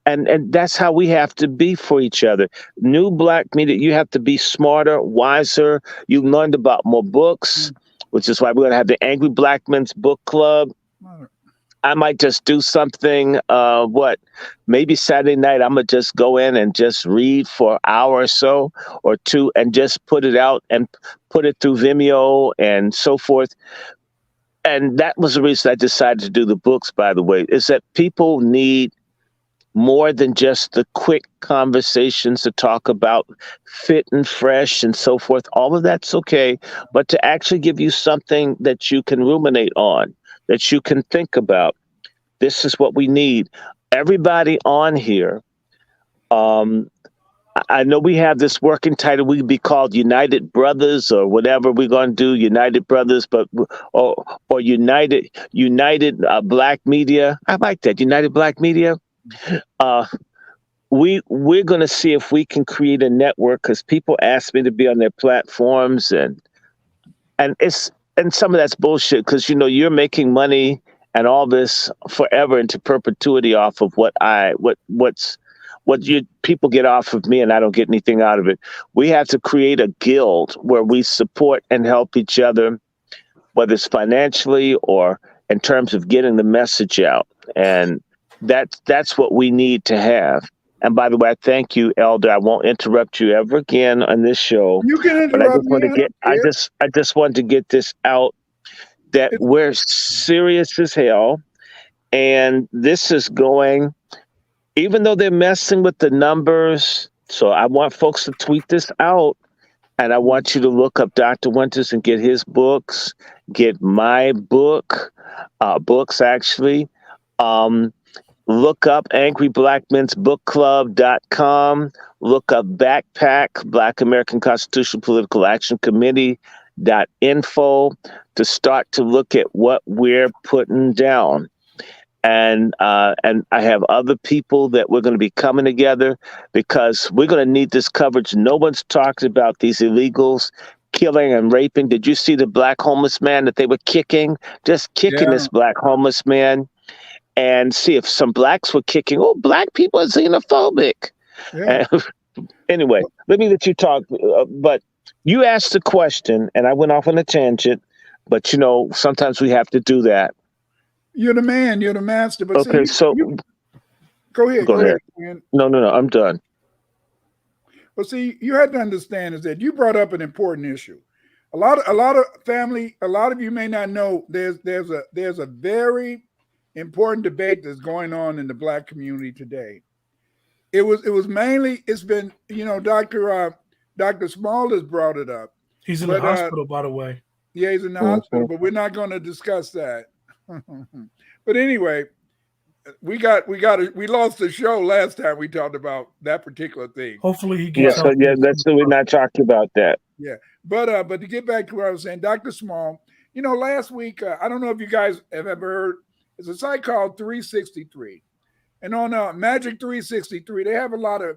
And that's how we have to be for each other. New Black Media, you have to be smarter, wiser. You learned about more books, which is why we're going to have the Angry Black Men's Book Club. I might just do something, maybe Saturday night, I'm going to just go in and just read for an hour or so or two and just put it out and put it through Vimeo and so forth. And that was the reason I decided to do the books, by the way, is that people need more than just the quick conversations to talk about fit and fresh and so forth. All of that's okay, but to actually give you something that you can ruminate on, that you can think about. This is what we need. Everybody on here, I know we have this working title. We could be called United Brothers or whatever we're going to do, United Brothers, or United Black Media. I like that, United Black Media. We're going to see if we can create a network, because people ask me to be on their platforms, and some of that's bullshit, because you're making money and all this forever into perpetuity off of what people get off of me, and I don't get anything out of it. We have to create a guild where we support and help each other, whether it's financially or in terms of getting the message out. And that's what we need to have. And by the way, I thank you, Elder. I won't interrupt you ever again on this show. You can interrupt me. I just wanted to get this out, that we're serious as hell, and this is going, even though they're messing with the numbers. So I want folks to tweet this out, and I want you to look up Dr. Winters and get his books, get my books actually. Look up angryblackmensbookclub.com. Look up Backpack, Black American Constitutional Political Action Committee.info to start to look at what we're putting down. And I have other people that we're going to be coming together, because we're going to need this coverage. No one's talking about these illegals killing and raping. Did you see the black homeless man that they were kicking? Just kicking this black homeless man. And see if some blacks were kicking. Oh, black people are xenophobic. Yeah. Anyway, let me let you talk. But you asked the question, and I went off on a tangent. But sometimes we have to do that. You're the man. You're the master. But okay, go ahead. Go ahead. No, I'm done. Well, see, you had to understand is that you brought up an important issue. A lot of family. A lot of you may not know. There's a very important debate that's going on in the Black community today. It's been, Dr. Small has brought it up. He's in the hospital, by the way. Yeah, he's in the hospital, but we're not going to discuss that. But anyway, we lost the show last time we talked about that particular thing. Hopefully he gets out. That's we're not talking about that. Yeah. But to get back to what I was saying, Dr. Small, last week, I don't know if you guys have ever heard, it's a site called 363, and on Magic 363, they have a lot of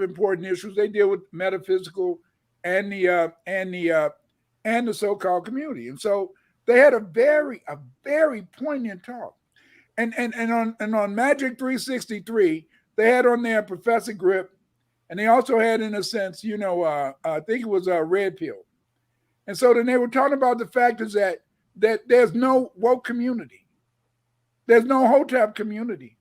important issues. They deal with metaphysical and the so-called community, and so they had a very poignant talk. And on Magic 363, they had on there Professor Grip, and they also had, in a sense, I think it was Red Pill, and so then they were talking about the fact is that that there's no woke community. There's no Hotep community.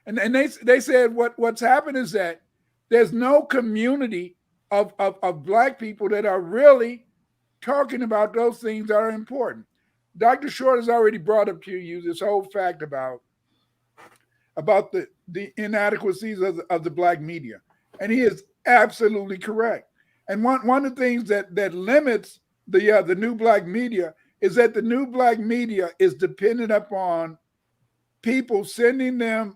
And they said what's happened is that there's no community of Black people that are really talking about those things that are important. Dr. Short has already brought up to you this whole fact about the inadequacies of the Black media. And he is absolutely correct. And one of the things that limits the new Black media is that the new Black media is dependent upon people sending them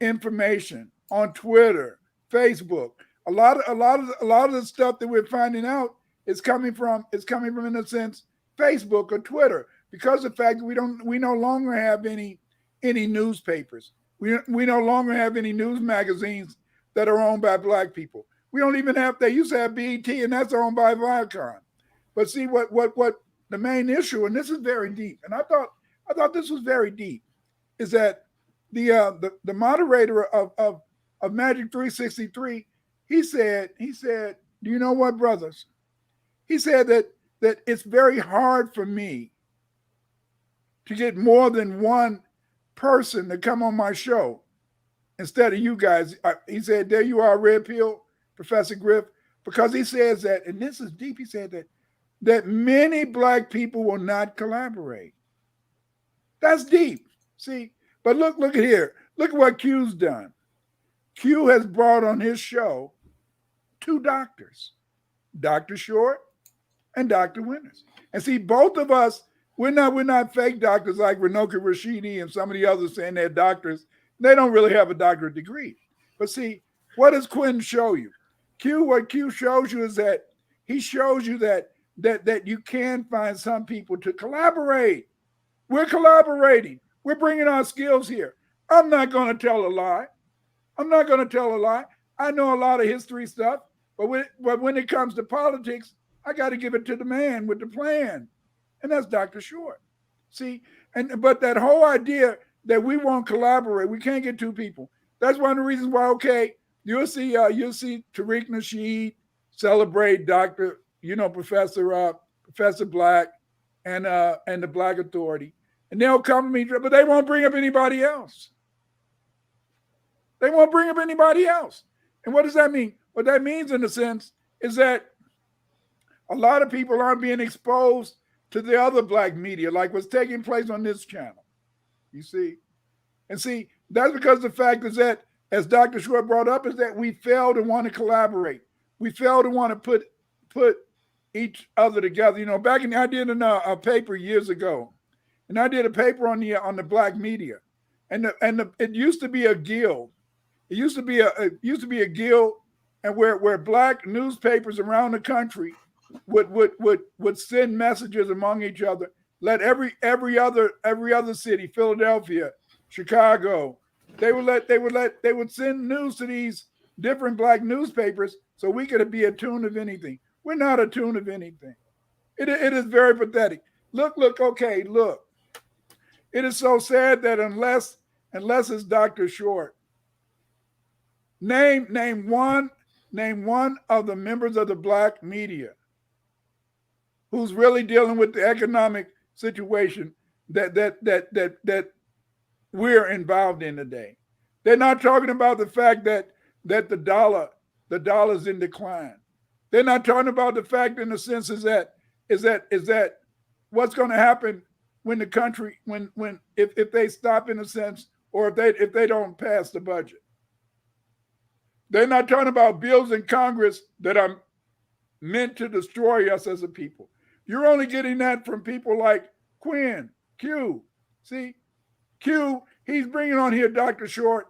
information on Twitter, Facebook. A lot of the stuff that we're finding out is coming from in a sense Facebook or Twitter, because of the fact that we no longer have any newspapers. We no longer have any news magazines that are owned by Black people. We don't even have, they used to have BET, and that's owned by Viacom. But see what the main issue, and this is very deep, and I thought this was very deep, is that the moderator of Magic 363, he said, do you know what, brothers? He said that it's very hard for me to get more than one person to come on my show instead of you guys. He said, there you are, Red Pill, Professor Griff, because he says that, and this is deep, he said that many Black people will not collaborate. That's deep. See, but look at here. Look at what Q's done. Q has brought on his show 2 doctors, Dr. Short and Dr. Winters. And see, both of us, we're not fake doctors like Renoka Rashidi and some of the others saying they're doctors. They don't really have a doctorate degree. But see, what does Quinn show you? What Q shows you is that he shows you that you can find some people to collaborate. We're collaborating. We're bringing our skills here. I'm not going to tell a lie. I know a lot of history stuff, but when it comes to politics, I got to give it to the man with the plan, and that's Dr. Short. See, but that whole idea that we won't collaborate, we can't get 2 people. That's one of the reasons why. Okay, you'll see Tariq Nasheed celebrate Professor Black and the Black Authority, and they'll come to me, but they won't bring up anybody else. And what does that mean? What that means, in a sense, is that a lot of people aren't being exposed to the other Black media, like what's taking place on this channel. You see? And see, that's because the fact is that, as Dr. Short brought up, is that we fail to want to collaborate. We fail to want to put each other together. You know, back in, I did a paper years ago, and I did a paper on the Black media, and it used to be a guild. It used to be a guild, and where Black newspapers around the country would send messages among each other. Let every other city, Philadelphia, Chicago, they would send news to these different Black newspapers so we could be attuned of anything. We're not attuned of anything. It is very pathetic. Look. It is so sad that unless it's Dr. Short, name one of the members of the Black media who's really dealing with the economic situation that we're involved in today. They're not talking about the fact that the dollar's in decline. They're not talking about the fact, in the sense, is that what's going to happen when the country, if they stop, in a sense, or if they don't pass the budget. They're not talking about bills in Congress that are meant to destroy us as a people. You're only getting that from people like Quinn, Q. See, Q, he's bringing on here Dr. Short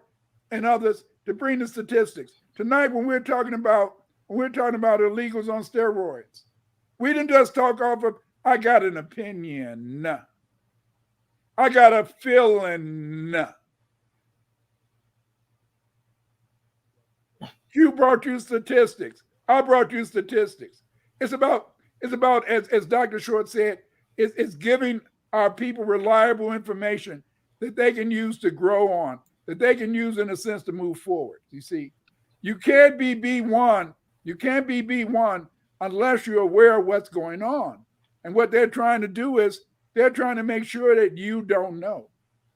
and others to bring the statistics. Tonight, when we're talking about illegals on steroids, we didn't just talk off of, I got an opinion. I got a feeling. You brought you statistics. I brought you statistics. It's about as Dr. Short said, it's giving our people reliable information that they can use to grow on, that they can use, in a sense, to move forward. You see, you can't be B1. You can't be B1 unless you're aware of what's going on. And what they're trying to do is They're trying to make sure that you don't know.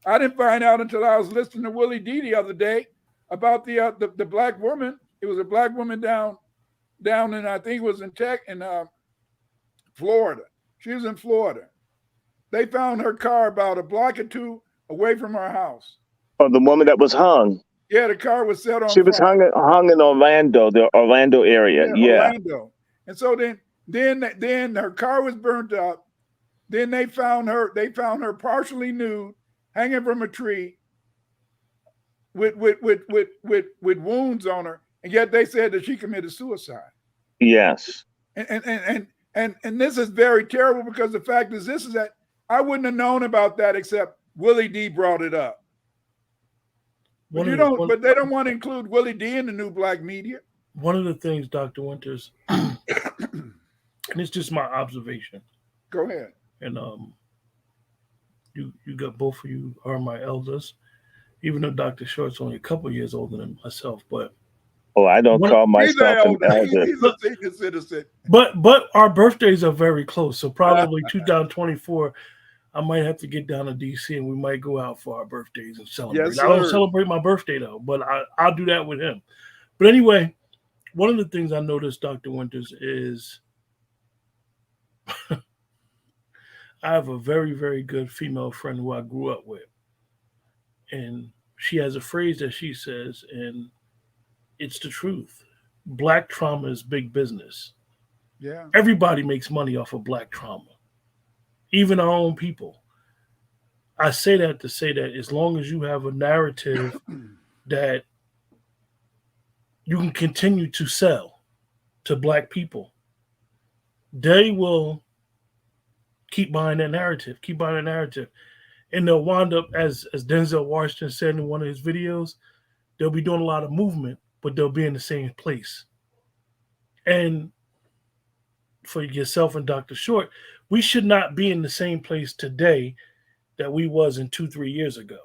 I didn't find out until I was listening to Willie D the other day about the black woman. It was a black woman down in, I think it was in Florida. She was in Florida. They found her car about a block or two away from her house. Oh, the woman that was hung. Yeah, the car was set on She was fire. hung in Orlando, the Orlando area. Yeah. Orlando. And so then her car was burnt up. Then they found her partially nude, hanging from a tree, with wounds on her, and yet they said that she committed suicide. Yes. And this is very terrible, because the fact is that I wouldn't have known about that except Willie D brought it up. But they don't want to include Willie D in the new black media. One of the things, Dr. Winters, and it's just my observation. Go ahead. And you got, both of you are my elders, even though Dr. Short's only a couple of years older than myself. But I don't call myself an elder. He's a senior citizen. But our birthdays are very close, so probably 2024. I might have to get down to DC and we might go out for our birthdays and celebrate. Yes, I don't celebrate my birthday though, but I'll do that with him. But anyway, one of the things I noticed, Dr. Winters, is I have a very, very good female friend who I grew up with. And she has a phrase that she says, and it's the truth. Black trauma is big business. Yeah. Everybody makes money off of black trauma. Even our own people. I say that to say that as long as you have a narrative that you can continue to sell to black people, they will keep buying that narrative, And they'll wind up, as Denzel Washington said in one of his videos, they'll be doing a lot of movement, but they'll be in the same place. And for yourself and Dr. Short, we should not be in the same place today that we was in 2-3 years ago.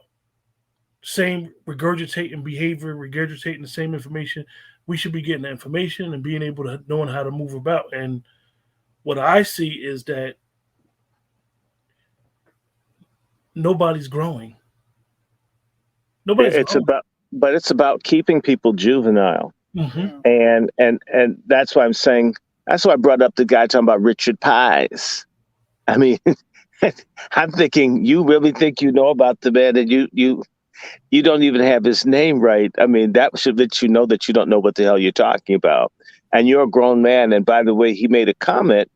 Same regurgitating behavior, regurgitating the same information. We should be getting the information and being able to knowing how to move about. And what I see is that nobody's growing. It's about keeping people juvenile. Mm-hmm. And that's why I'm saying, that's why I brought up the guy talking about Richard Pies. I mean, I'm thinking, you really think you know about the man, and you don't even have his name right. I mean, that should let you know that you don't know what the hell you're talking about. And you're a grown man. And by the way, he made a comment.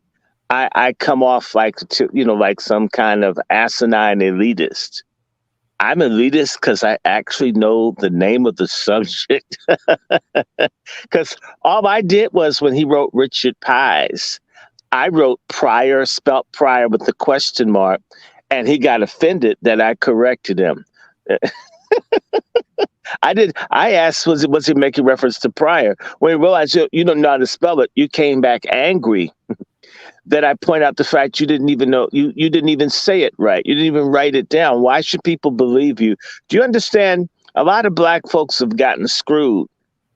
I come off like some kind of asinine elitist. I'm elitist because I actually know the name of the subject. Because all I did was, when he wrote Richard Pies, I wrote Pryor, spelt Pryor with the question mark, and he got offended that I corrected him. I asked, was he making reference to Pryor? When he realized you don't know how to spell it, you came back angry that I point out the fact you didn't even know, you didn't even say it right. You didn't even write it down. Why should people believe you? Do you understand? A lot of black folks have gotten screwed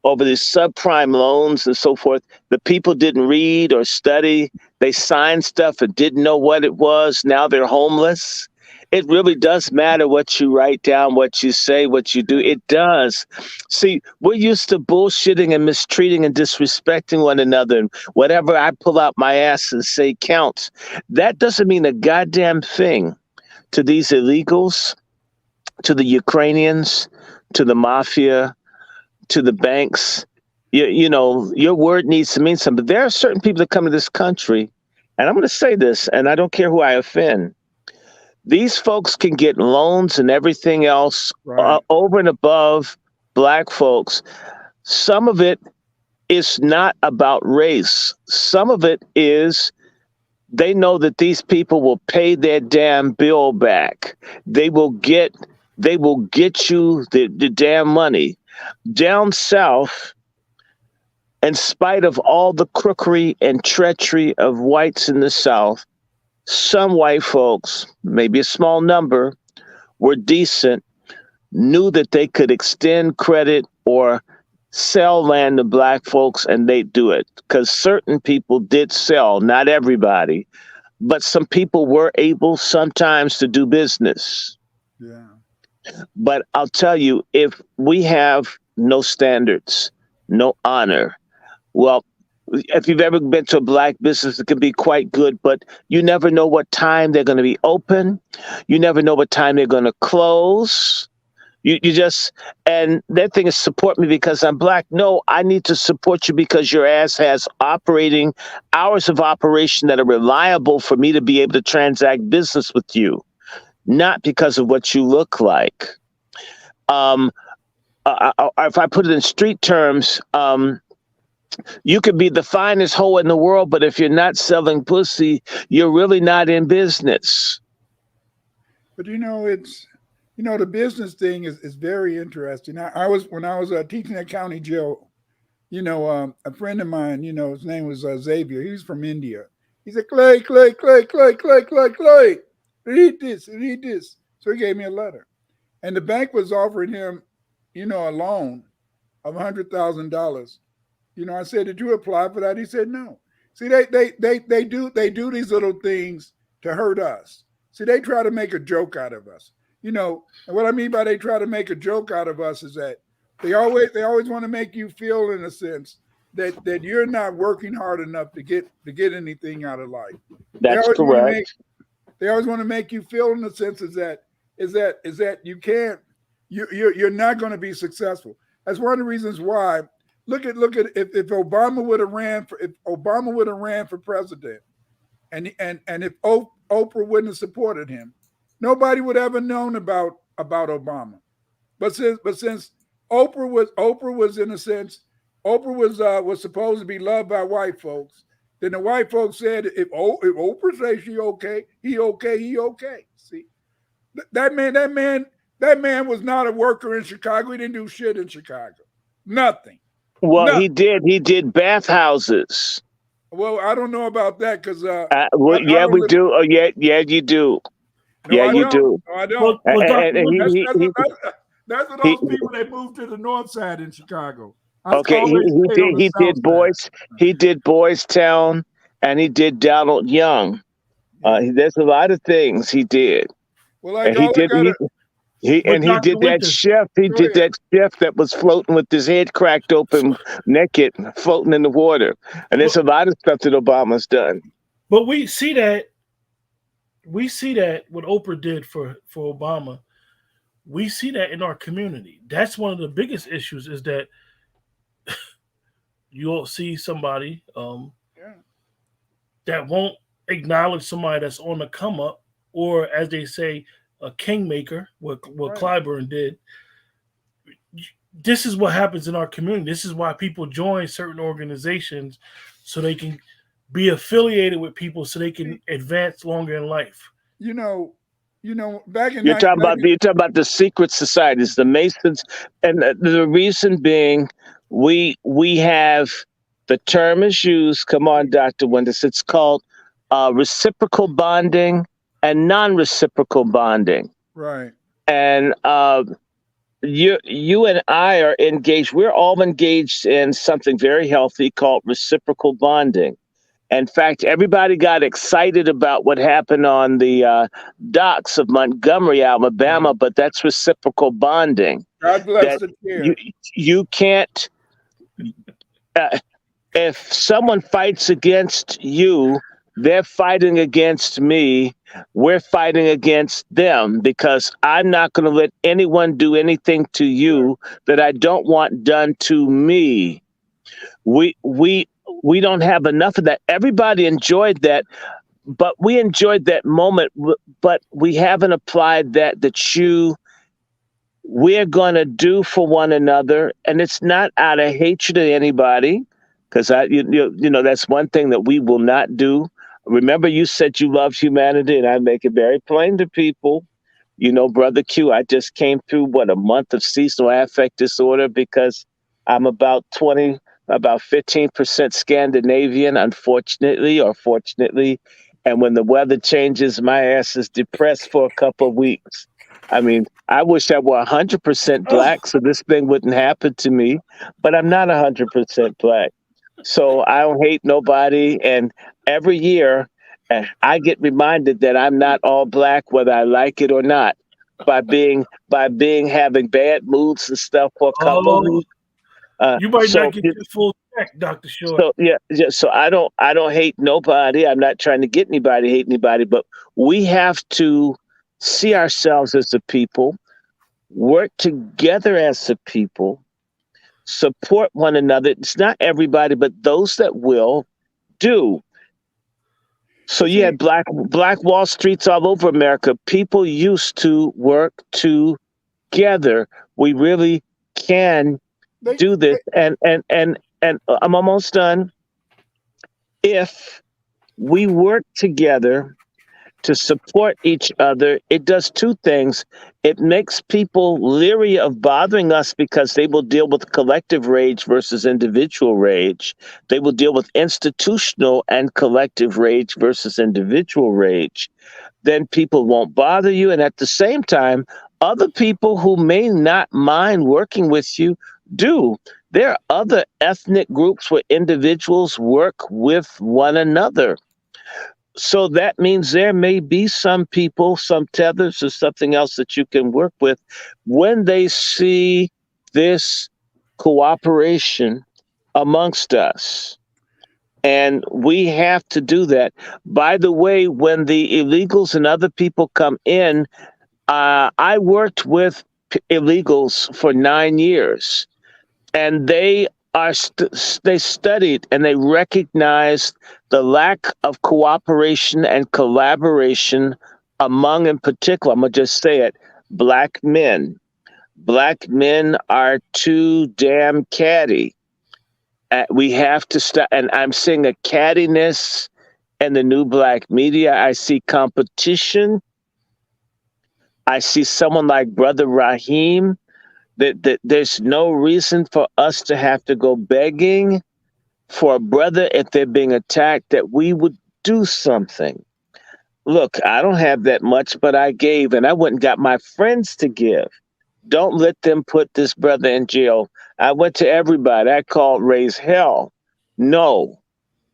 over these subprime loans and so forth. The people didn't read or study. They signed stuff and didn't know what it was. Now they're homeless. It really does matter what you write down, what you say, what you do. It does. See, we're used to bullshitting and mistreating and disrespecting one another. And whatever I pull out my ass and say counts. That doesn't mean a goddamn thing to these illegals, to the Ukrainians, to the mafia, to the banks. You know, your word needs to mean something. But there are certain people that come to this country, and I'm going to say this, and I don't care who I offend. These folks can get loans and everything else over and above black folks. Some of it is not about race. Some of it is they know that these people will pay their damn bill back. They will get you the damn money. Down south, in spite of all the crookery and treachery of whites in the South, some white folks, maybe a small number, were decent, knew that they could extend credit or sell land to black folks, and they'd do it. Because certain people did sell, not everybody, but some people were able sometimes to do business. Yeah. But I'll tell you, if we have no standards, no honor, well, if you've ever been to a black business, it can be quite good, but you never know what time they're going to be open. You never know what time they're going to close. You just, and that thing is support me because I'm black. No, I need to support you because your ass has operating hours of operation that are reliable for me to be able to transact business with you, not because of what you look like. If I put it in street terms, you could be the finest hoe in the world, but if you're not selling pussy, you're really not in business. But the business thing is very interesting. When I was teaching at county jail, a friend of mine, his name was Xavier. He's from India. He said, Clyde, read this. So he gave me a letter. And the bank was offering him, a loan of $100,000. I said, did you apply for that? He said, no. See, they do these little things to hurt us. See, they try to make a joke out of us. And what I mean by they try to make a joke out of us is that they always want to make you feel, in a sense, that you're not working hard enough to get anything out of life. That's correct. They always want to make you feel, in the sense, is that you can't, you're not going to be successful. That's one of the reasons why. Look at if Obama would have ran for president, and if Oprah wouldn't have supported him, nobody would ever known about Obama. But since Oprah was in a sense, Oprah was supposed to be loved by white folks. Then the white folks said, if Oprah says she okay, he okay. See, that man was not a worker in Chicago. He didn't do shit in Chicago. Nothing. Well, Nothing. he did bathhouses. Well, I don't know about that because we do. Oh, yeah, you do. No, yeah, I you don't. do. No, I don't. That's for those people that moved to the north side in Chicago. He did Boys Town, and he did Donald Young. There's a lot of things he did. Well, he did that chef. He did that chef that was floating with his head cracked open, naked, floating in the water. And there's a lot of stuff that Obama's done. But we see that what Oprah did for Obama. We see that in our community. That's one of the biggest issues, is that you'll see somebody that won't acknowledge somebody that's on the come up, or as they say, a kingmaker, what Clyburn did. This is what happens in our community. This is why people join certain organizations, so they can be affiliated with people, so they can advance longer in life. Back in you're talking about the secret societies, the Masons, and the reason being, we have, the term is used. Come on, Dr. Winters. It's called reciprocal bonding and non-reciprocal bonding. Right. And you and I are engaged. We're all engaged in something very healthy called reciprocal bonding. In fact, everybody got excited about what happened on the docks of Montgomery, Alabama, but that's reciprocal bonding. God bless the chair. You can't. If someone fights against you, they're fighting against me. We're fighting against them, because I'm not going to let anyone do anything to you that I don't want done to me. We don't have enough of that. Everybody enjoyed that, but we enjoyed that moment, but we haven't applied that we're going to do for one another. And it's not out of hatred of anybody, because that's one thing that we will not do. Remember, you said you love humanity, and I make it very plain to people. Brother Q, I just came through a month of seasonal affect disorder, because I'm about 15% Scandinavian, unfortunately or fortunately. And when the weather changes, my ass is depressed for a couple of weeks. I mean, I wish I were 100% black so this thing wouldn't happen to me, but I'm not 100% black. So I don't hate nobody. And every year I get reminded that I'm not all black, whether I like it or not, by being having bad moods and stuff for a couple of Oh, weeks. you might not So get your full check, Dr. Short. so yeah, yeah. So I don't hate nobody. I'm not trying to get anybody hate anybody, but we have to see ourselves as a people, work together as a people, support one another. It's not everybody, but those that will do. So But you see, had black Wall Streets all over America. People used to work together. We really can they, do this, they and I'm almost done. If we work together to support each other, it does two things. It makes people leery of bothering us because they will deal with collective rage versus individual rage. They will deal with institutional and collective rage versus individual rage. Then people won't bother you. And at the same time, other people who may not mind working with you do. There are other ethnic groups where individuals work with one another. So that means there may be some people, some tethers, or something else that you can work with when they see this cooperation amongst us. And we have to do that. By the way, when the illegals and other people come in, I worked with illegals for 9 years, and they studied and they recognized the lack of cooperation and collaboration among, in particular, I'm gonna just say it, black men. Black men are too damn catty. We have to stop. And I'm seeing a cattiness in the new black media. I see competition. I see someone like Brother Raheem. That there's no reason for us to have to go begging for a brother if they're being attacked, that we would do something. Look, I don't have that much, but I gave, and I went and got my friends to give. Don't let them put this brother in jail. I went to everybody. I called raise hell. No.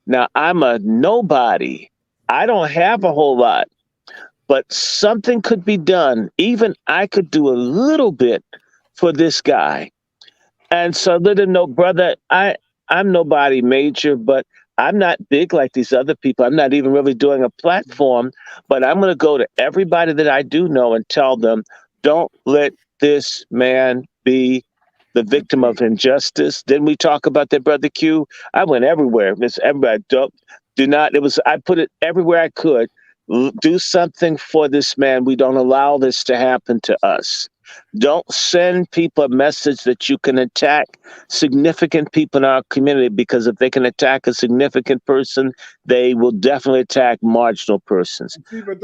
Now I'm a nobody. I don't have a whole lot, but something could be done. Even I could do a little bit for this guy. And so let him know, brother, I'm nobody major, but I'm not big like these other people. I'm not even really doing a platform, but I'm going to go to everybody that I do know and tell them, don't let this man be the but victim see, of injustice. Didn't we talk about that, Brother Q? I went everywhere. Miss everybody, don't, do not, it was, I put it everywhere I could. Do something for this man. We don't allow this to happen to us. Don't send people a message that you can attack significant people in our community, because if they can attack a significant person, they will definitely attack marginal persons. see, but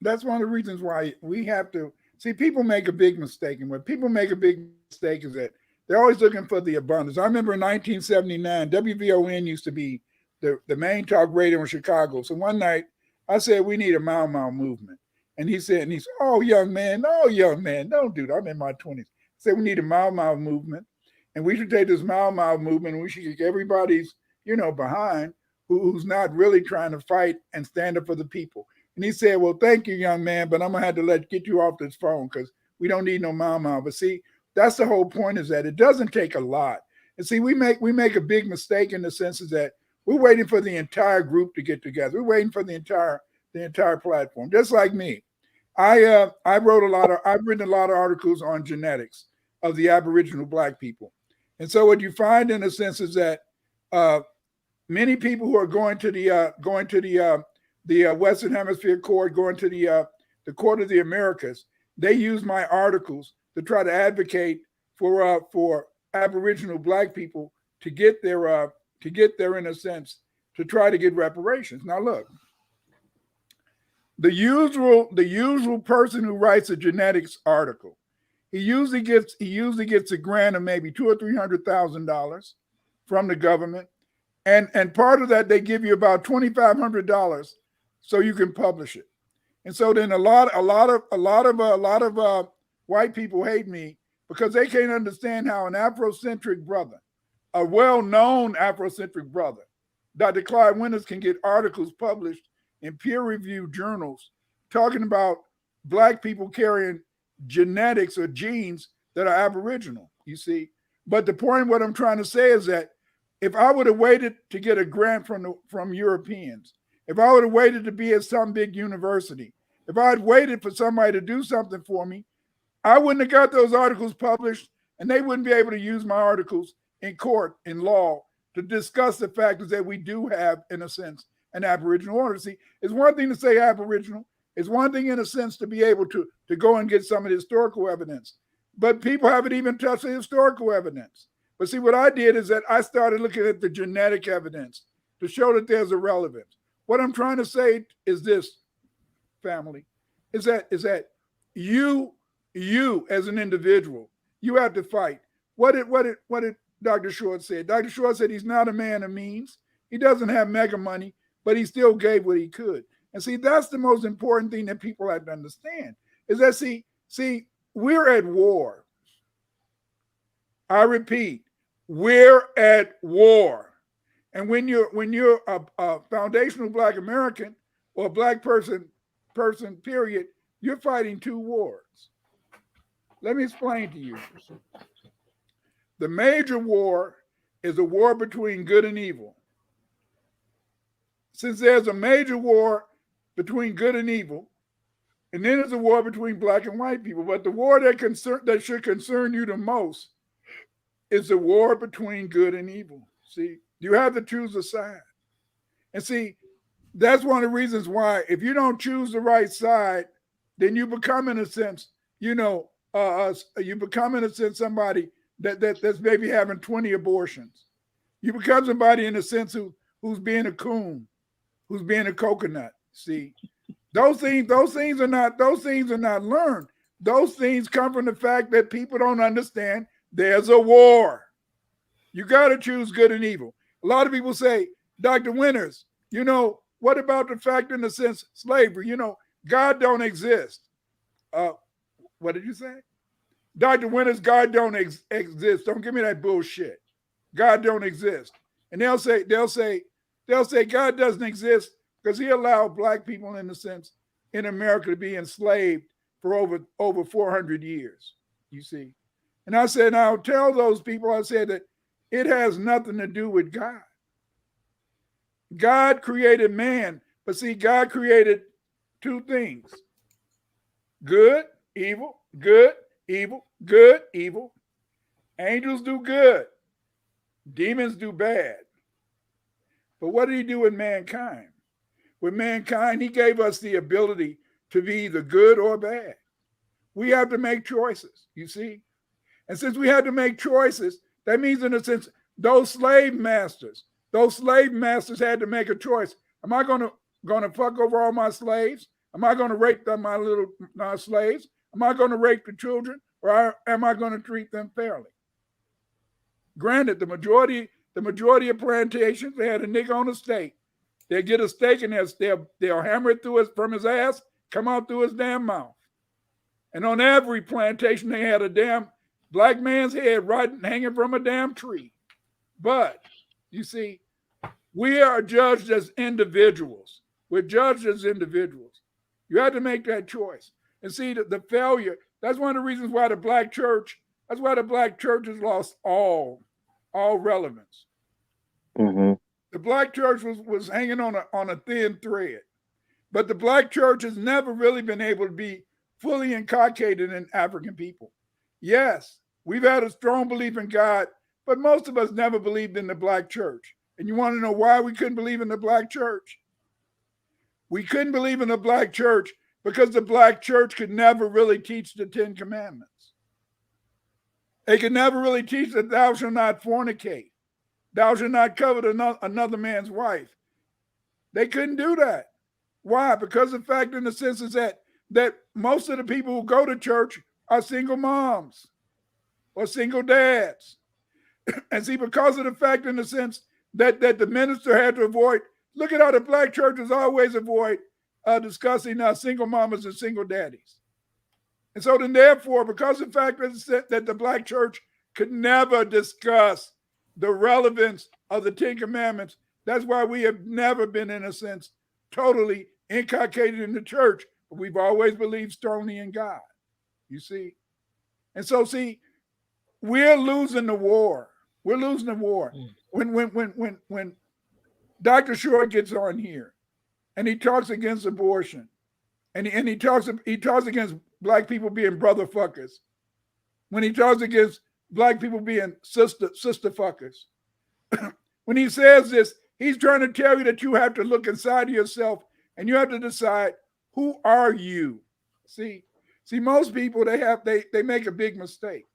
that's one of the reasons why we have to see. People make a big mistake, and when people make a big mistake, is that they're always looking for the abundance. I remember in 1979, WVON used to be the main talk radio in Chicago. So one night I said, we need a Mau Mau movement. And he said, oh, young man, don't do that. I'm in my 20s. I said, we need a Mau Mau movement. And we should take this Mau Mau movement and we should get everybody's, behind who's not really trying to fight and stand up for the people. And he said, well, thank you, young man, but I'm going to have to get you off this phone because we don't need no Mau Mau. But see, that's the whole point, is that it doesn't take a lot. And see, we make a big mistake in the sense is that we're waiting for the entire group to get together. We're waiting for the entire platform. Just like me, I've written a lot of articles on genetics of the Aboriginal Black people, and so what you find in a sense is that many people who are going to the Western Hemisphere Court, going to the Court of the Americas, they use my articles to try to advocate for Aboriginal Black people to get their in a sense, to try to get reparations. Now look, the usual person who writes a genetics article, he usually gets a grant of maybe $200,000 or $300,000 from the government, and part of that they give you about $2,500 so you can publish it. And so then a lot of white people hate me because they can't understand how an Afrocentric brother, a well-known Afrocentric brother, Dr. Clyde Winters, can get articles published in peer-reviewed journals talking about Black people carrying genetics or genes that are Aboriginal, you see. But the point, what I'm trying to say is that if I would have waited to get a grant from Europeans, if I would have waited to be at some big university, if I had waited for somebody to do something for me, I wouldn't have got those articles published, and they wouldn't be able to use my articles in court, in law, to discuss the factors that we do have, in a sense, an Aboriginal order. See, it's one thing to say Aboriginal. It's one thing, in a sense, to be able to go and get some of the historical evidence. But people haven't even touched the historical evidence. But see, what I did is that I started looking at the genetic evidence to show that there's a relevance. What I'm trying to say is this, family, is that you as an individual, you have to fight. What did Dr. Short say? Dr. Short said he's not a man of means. He doesn't have mega money, but he still gave what he could. And see, that's the most important thing that people have to understand, is that see, we're at war. I repeat, we're at war. And when you're a foundational Black American or a Black person, period, you're fighting two wars. Let me explain to you. The major war is a war between good and evil. Since there's a major war between good and evil, and then there's a war between Black and white people, but the war that should concern you the most is the war between good and evil. See, you have to choose a side. And see, that's one of the reasons why, if you don't choose the right side, then you become, in a sense, you become, in a sense, somebody that's maybe having 20 abortions. You become somebody, in a sense, who's being a coon, who's being a coconut. See, those things are not learned. Those things come from the fact that people don't understand there's a war. You got to choose good and evil. A lot of people say, Dr. Winters, what about the fact, in a sense, slavery? God don't exist. What did you say? Dr. Winters, God don't exist. Don't give me that bullshit. God don't exist. And they'll say God doesn't exist because he allowed Black people, in a sense, in America to be enslaved for over 400 years, you see. And I said, I'll tell those people, I said that it has nothing to do with God. God created man, but see, God created two things: good, evil, good, evil, good, evil. Angels do good. Demons do bad. But what did he do with mankind? With mankind, he gave us the ability to be either good or bad. We have to make choices, you see? And since we had to make choices, that means, in a sense, those slave masters had to make a choice. Am I going to fuck over all my slaves? Am I going to rape my little slaves? Am I going to rape the children, or am I going to treat them fairly? Granted, the majority of plantations, they had a nigga on a stake. They'll get a stake and they'll hammer it from his ass, come out through his damn mouth. And on every plantation, they had a damn Black man's head hanging from a damn tree. But you see, we are judged as individuals. We're judged as individuals. You have to make that choice. And see, the failure, that's one of the reasons why the Black church has lost all relevance. Mm-hmm. The Black church was hanging on a thin thread. But the Black church has never really been able to be fully inculcated in African people. Yes, we've had a strong belief in God, but most of us never believed in the Black church. And you want to know why we couldn't believe in the Black church? We couldn't believe in the Black church because the Black church could never really teach the 10 Commandments. They could never really teach that thou shalt not fornicate. Thou shalt not covet another man's wife. They couldn't do that. Why? Because the fact, in the sense, is that most of the people who go to church are single moms or single dads. And see, because of the fact, in the sense, that the minister had to avoid, look at how the Black churches always avoid discussing single mamas and single daddies. And so then, therefore, because of the fact that the Black church could never discuss the relevance of the 10 Commandments, that's why we have never been, in a sense, totally inculcated in the church, but we've always believed strongly in God. You see? And so, see, we're losing the war. We're losing the war. When Dr. Short gets on here and he talks against abortion, and he talks against black people being brother fuckers, when he talks against black people being sister fuckers, when he says this, he's trying to tell you that you have to look inside of yourself and you have to decide, who are you? See, most people, they make a big mistake.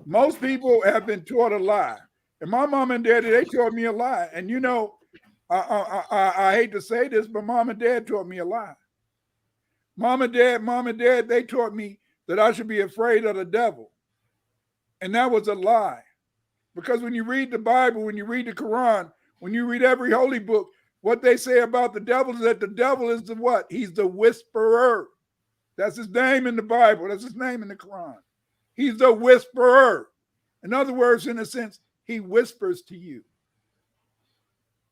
Most people have been taught a lie. And my mom and daddy, they taught me a lie. And you know, I hate to say this, but mom and dad taught me a lie. Mom and dad, they taught me that I should be afraid of the devil. And that was a lie. Because when you read the Bible, when you read the Quran, when you read every holy book, what they say about the devil is that the devil is the what? He's the whisperer. That's his name in the Bible. That's his name in the Quran. He's the whisperer. In other words, in a sense, he whispers to you.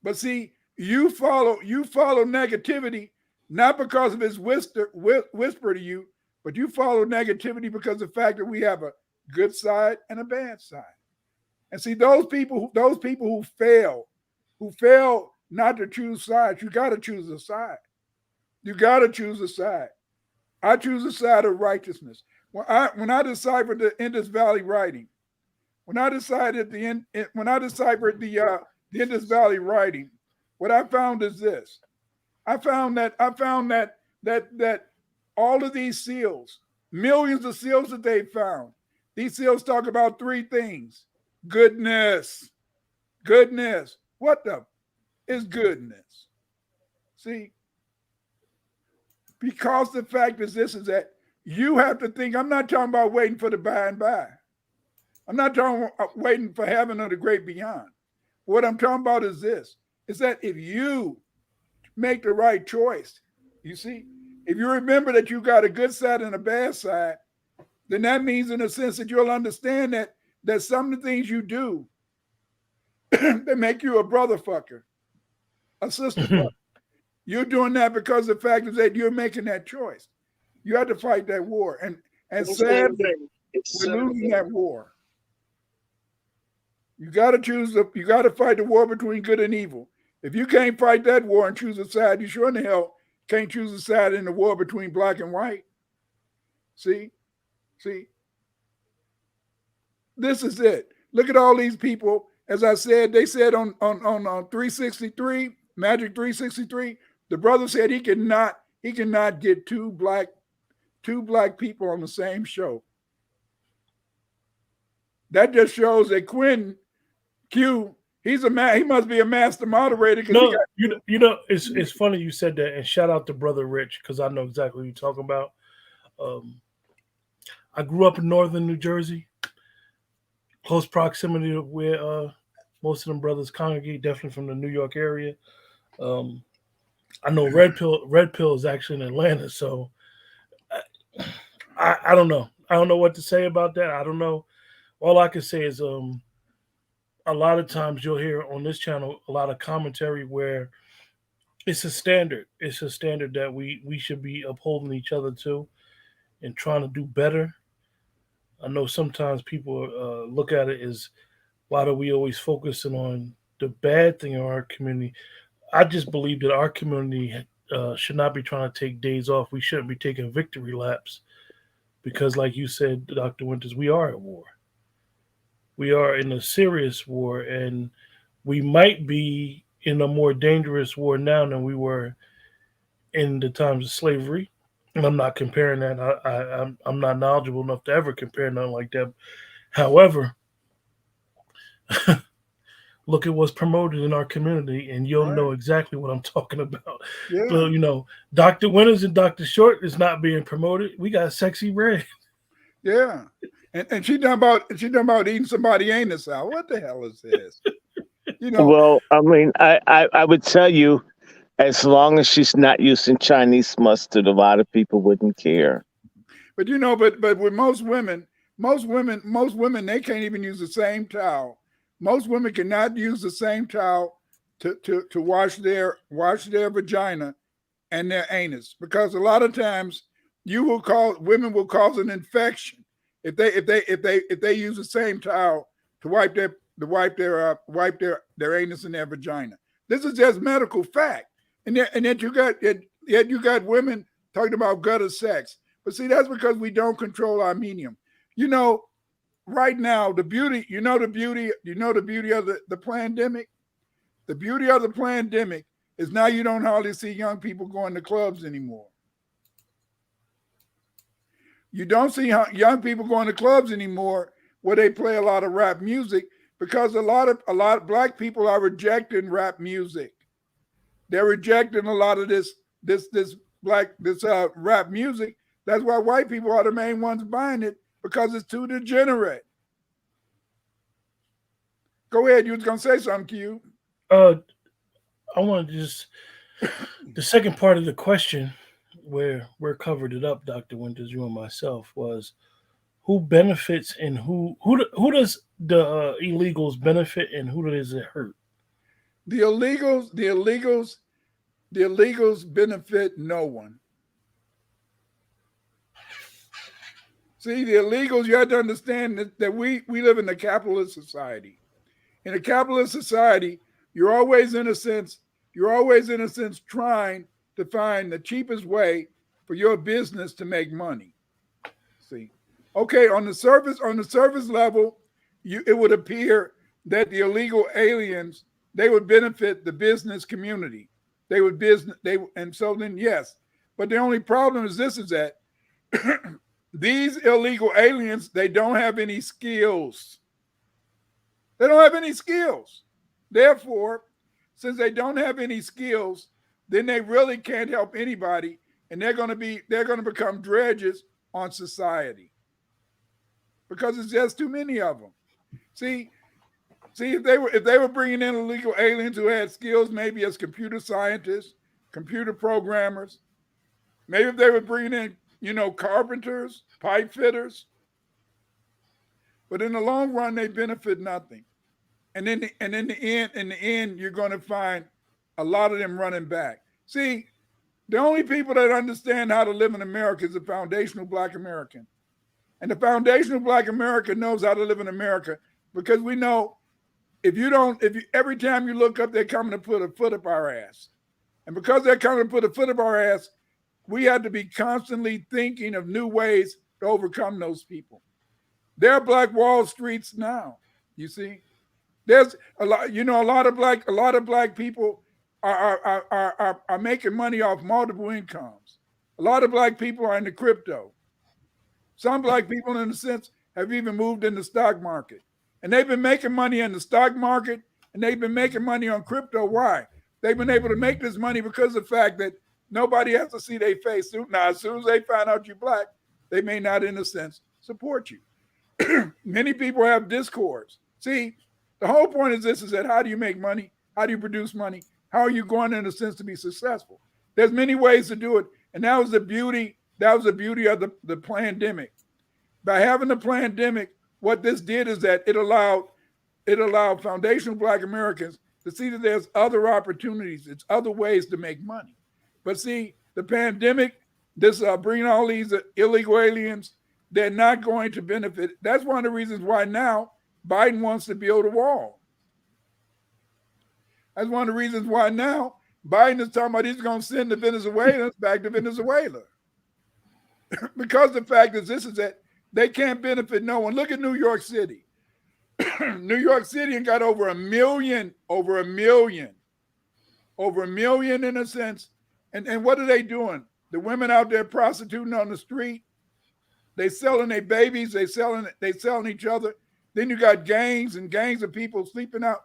But see, you follow negativity, not because of his whisper to you, but you follow negativity because of the fact that we have a good side and a bad side. And see, those people who fail not to choose sides, you got to choose a side. You got to choose a side. I choose a side of righteousness. When I deciphered the Indus Valley writing, when I deciphered the Indus Valley writing, what I found is this. I found that all of these seals, millions of seals that they found, these seals talk about three things. Goodness. What the is goodness? See, because the fact is this, is that you have to think, I'm not talking about waiting for the by and by. I'm not talking about waiting for heaven or the great beyond. What I'm talking about is this, is that if you make the right choice, you see, if you remember that you got a good side and a bad side, then that means in a sense that you'll understand that some of the things you do, they make you a brother fucker, a sister fucker. You're doing that because the fact is that you're making that choice. You have to fight that war. And sadly, we're losing that war. You got to fight the war between good and evil. If you can't fight that war and choose a side, you sure in the hell can't choose a side in the war between black and white. See? This is it. Look at all these people. As I said, they said on 363, Magic 363, the brother said he cannot get two black people on the same show. That just shows that Quinn Q, he must be a master moderator. No, it's funny you said that, and shout out to Brother Rich, because I know exactly what you're talking about. I grew up in northern New Jersey, close proximity to where most of them brothers congregate, definitely from the New York area. I know Red Pill is actually in Atlanta, so I don't know. I don't know what to say about that. I don't know. All I can say is a lot of times you'll hear on this channel a lot of commentary where it's a standard. It's a standard that we should be upholding each other to and trying to do better. I know sometimes people look at it as, why do we always focusing on the bad thing in our community? I just believe that our community should not be trying to take days off. We shouldn't be taking victory laps because, like you said, Dr. Winters, we are at war. We are in a serious war, and we might be in a more dangerous war now than we were in the times of slavery. And I'm not comparing that. I'm not knowledgeable enough to ever compare nothing like that. However, look at what's promoted in our community, and you'll know exactly what I'm talking about. Yeah. So, Dr. Winters and Dr. Short is not being promoted. We got Sexy Red. Yeah. And she talking about eating somebody anus out. What the hell is this? Well, I mean, I would tell you, as long as she's not using Chinese mustard, a lot of people wouldn't care. But but with most women, they can't even use the same towel. Most women cannot use the same towel to wash their vagina and their anus, because a lot of times women will cause an infection if they use the same towel to wipe their anus and their vagina. This is just medical fact, and yet you got women talking about gutter sex. But see, that's because we don't control our medium. Right now, the beauty of the pandemic. The beauty of the pandemic is now you don't hardly see young people going to clubs anymore. You don't see young people going to clubs anymore where they play a lot of rap music, because a lot of black people are rejecting rap music. They're rejecting a lot of this rap music. That's why white people are the main ones buying it, because it's too degenerate. Go ahead. You was gonna say something, Q. I want to just the second part of the question, where we're covered it up, Dr. Winters, you and myself, was who benefits and who does the illegals benefit and who does it hurt? The illegals benefit no one. See, the illegals, you have to understand that we live in a capitalist society. In a capitalist society, you're always in a sense trying to find the cheapest way for your business to make money. See, okay, on the surface level, it would appear that the illegal aliens, they would benefit the business community. And so then yes, but the only problem is that these illegal aliens, they don't have any skills. They don't have any skills. Therefore, since they don't have any skills, then they really can't help anybody, and they're going to become dredges on society, because it's just too many of them. See, if they were bringing in illegal aliens who had skills, maybe as computer scientists, computer programmers, maybe if they were bringing in, carpenters, pipe fitters, but in the long run, they benefit nothing. And in the end, you're going to find a lot of them running back. See, the only people that understand how to live in America is the foundational Black American. And the foundational Black American knows how to live in America, because we know every time you look up, they're coming to put a foot up our ass. And because they're coming to put a foot up our ass, we have to be constantly thinking of new ways to overcome those people. There are Black Wall Streets now, you see. There's a lot of black people are making money off multiple incomes. A lot of black people are into crypto. Some black people, in a sense, have even moved in the stock market. And they've been making money in the stock market, and they've been making money on crypto. Why? They've been able to make this money because of the fact that nobody has to see their face. Now, as soon as they find out you're black, they may not, in a sense, support you. Many people have discords. See, the whole point is that how do you make money? How do you produce money? How are you going, in a sense, to be successful? There's many ways to do it. And that was the beauty of the pandemic. By having the pandemic, what this did is that it allowed foundational Black Americans to see that there's other opportunities. It's other ways to make money. But see, the pandemic, bringing all these illegal aliens, they're not going to benefit. That's one of the reasons why now Biden wants to build a wall. That's one of the reasons why now Biden is talking about he's going to send the Venezuelans back to Venezuela. Because the fact is that they can't benefit no one. Look at New York City. New York City got over a million in a sense. And what are they doing? The women out there prostituting on the street. They selling their babies. They selling each other. Then you got gangs and gangs of people sleeping out.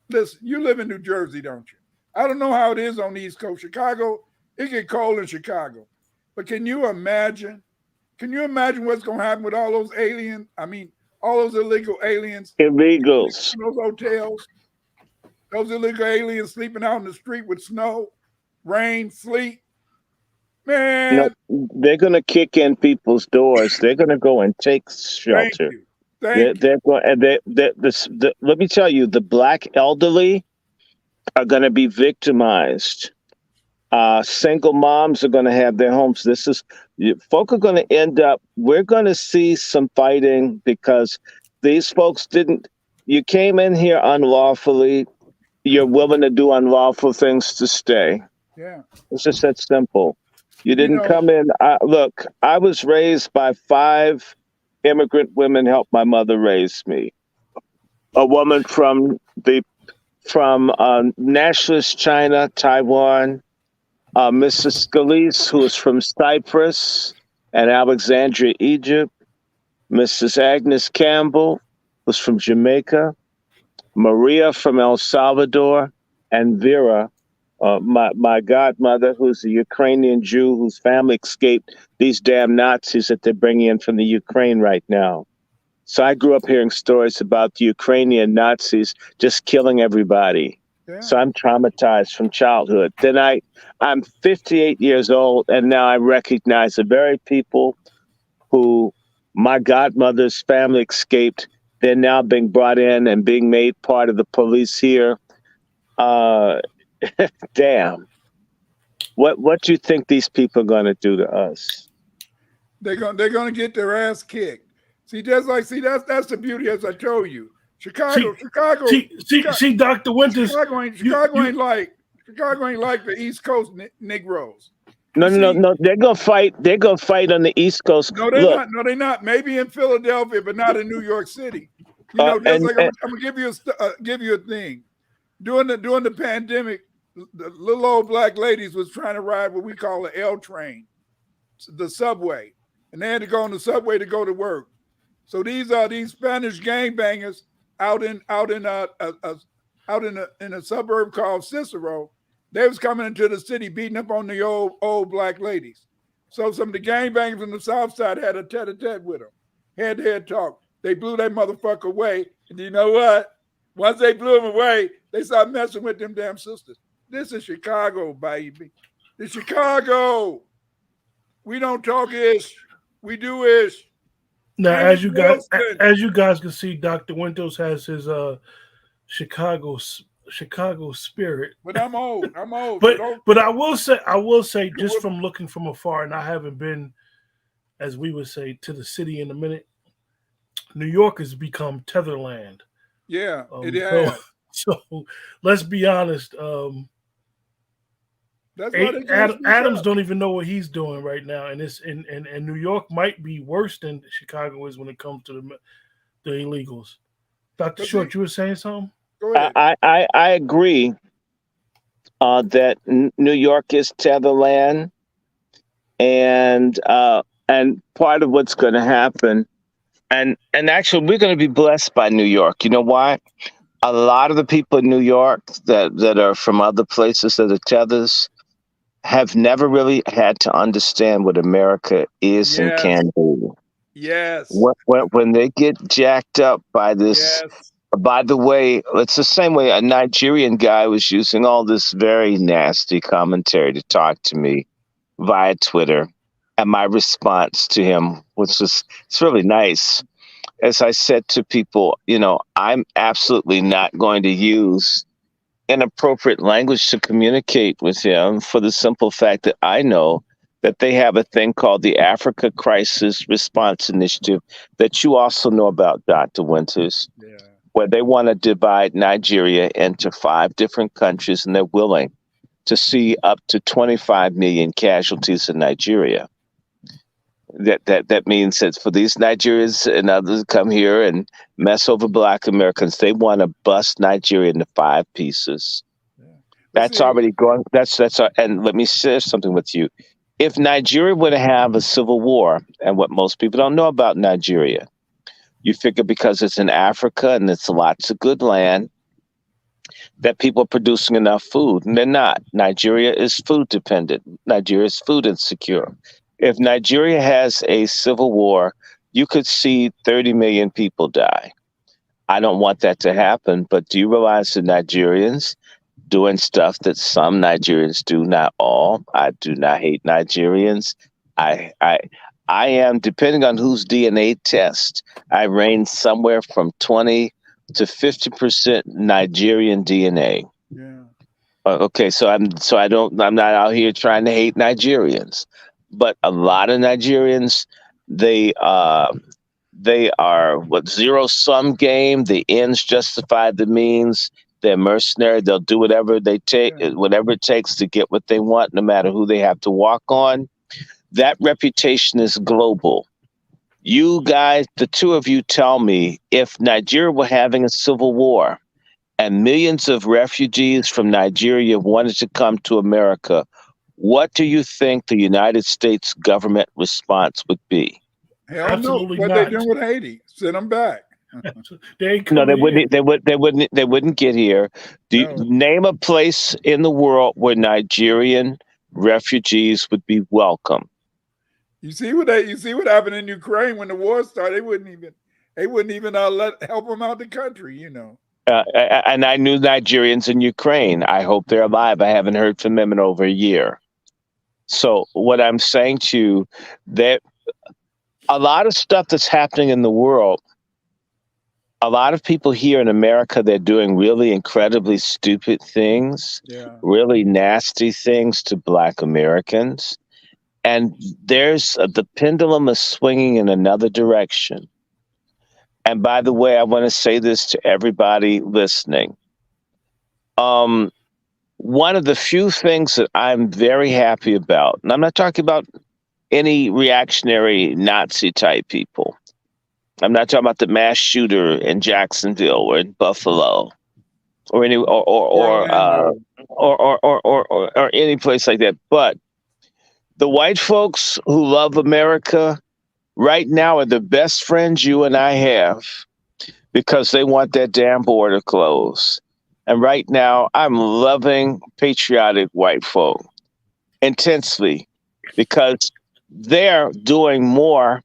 Listen, you live in New Jersey, don't you? I don't know how it is on the East Coast. Chicago, it get cold in Chicago. But can you imagine what's going to happen with all those aliens? I mean, all those illegal aliens. Illegals. Those hotels. Those illegal aliens sleeping out in the street with snow, rain, sleet. Man. No, they're going to kick in people's doors. They're going to go and take shelter. Thank you. They're going, and let me tell you, the Black elderly, are going to be victimized. Single moms are going to have their homes. Folk are going to end up, we're going to see some fighting because these folks you came in here unlawfully. You're willing to do unlawful things to stay. Yeah. It's just that simple. You You didn't know, come in. Look, I was raised by 5 immigrant women, helped my mother raise me. A woman from nationalist China, Taiwan, Mrs. Scalise, who is from Cyprus and Alexandria, Egypt, Mrs. Agnes Campbell, who's from Jamaica, Maria from El Salvador, and Vera, my godmother, who's a Ukrainian Jew whose family escaped these damn Nazis that they're bringing in from the Ukraine right now. So I grew up hearing stories about the Ukrainian Nazis just killing everybody. yeah. So I'm traumatized from childhood. Then I'm 58 years old, and now I recognize the very people who my godmother's family escaped. They're now being brought in and being made part of the police here. Damn. What do you think these people are going to do to us? They're gonna get their ass kicked. See, that's the beauty, as I told you. Chicago, See, Dr. Winters. Chicago ain't like the East Coast Negroes. No. They're gonna fight. They're gonna fight on the East Coast. No, they're not. No, they're not. Maybe in Philadelphia, but not in New York City. You know, I'm gonna give you a thing. During the pandemic, the little old black ladies was trying to ride what we call the L train, the subway, and they had to go on the subway to go to work. So these are these Spanish gangbangers out in a suburb called Cicero. They was coming into the city beating up on the old black ladies. So some of the gangbangers from the South Side had a tete-a-tete with them, head-to-head talk. They blew that motherfucker away, and you know what? Once they blew him away, they started messing with them damn sisters. This is Chicago, baby. It's Chicago. We don't talk ish. We do ish. Now, as you guys can see, Dr. Winters has his Chicago spirit. But I'm old. But I will say, just from looking from afar, and I haven't been, as we would say, to the city in a minute. New York has become Tetherland. Yeah, it has. So let's be honest. Adams don't even know what he's doing right now, and New York might be worse than Chicago is when it comes to the illegals. Dr. Short, you were saying something? Go ahead. I agree that New York is Tetherland, and part of what's going to happen, and actually we're going to be blessed by New York. You know why? A lot of the people in New York that are from other places that are tethers have never really had to understand what America is and can do. Yes. When they get jacked up by this, by the way, it's the same way a Nigerian guy was using all this very nasty commentary to talk to me via Twitter. And my response to him, it's really nice. As I said to people, I'm absolutely not going to use inappropriate language to communicate with him for the simple fact that I know that they have a thing called the Africa Crisis Response Initiative that you also know about, Dr. Winters, where they want to divide Nigeria into 5 different countries, and they're willing to see up to 25 million casualties in Nigeria. That means that for these Nigerians and others to come here and mess over Black Americans, they want to bust Nigeria into 5 pieces. That's already going. And let me share something with you. If Nigeria were to have a civil war, and what most people don't know about Nigeria, you figure because it's in Africa and it's lots of good land, that people are producing enough food, and they're not. Nigeria is food dependent. Nigeria is food insecure. If Nigeria has a civil war, you could see 30 million people die. I don't want that to happen, but do you realize the Nigerians doing stuff that some Nigerians do, not all? I do not hate Nigerians. I am, depending on whose DNA test, I range somewhere from 20 to 50% Nigerian DNA. Yeah. Okay, I'm not out here trying to hate Nigerians, but a lot of Nigerians, they they are what zero sum game. The ends justify the means. They're mercenary. They'll do Yeah. whatever it takes to get what they want, no matter who they have to walk on. That reputation is global. You guys, the two of you, tell me if Nigeria were having a civil war and millions of refugees from Nigeria wanted to come to America, what do you think the United States government response would be? Hell no. Absolutely What they not. doing with Haiti? Send them back. They ain't No, they coming here. wouldn't. They wouldn't get here. No. Name a place in the world where Nigerian refugees would be welcome. You see what happened in Ukraine when the war started? They wouldn't even help them out the country. You know. And I knew Nigerians in Ukraine. I hope they're alive. I haven't heard from them in over a year. So what I'm saying to you, that a lot of stuff that's happening in the world, a lot of people here in America, they're doing really incredibly stupid things, Yeah. really nasty things to Black Americans. And the pendulum is swinging in another direction. And by the way, I want to say this to everybody listening. One of the few things that I'm very happy about, and I'm not talking about any reactionary Nazi type people. I'm not talking about the mass shooter in Jacksonville or in Buffalo or any or any place like that. But the white folks who love America right now are the best friends you and I have because they want that damn border closed. And right now, I'm loving patriotic white folk intensely because they're doing more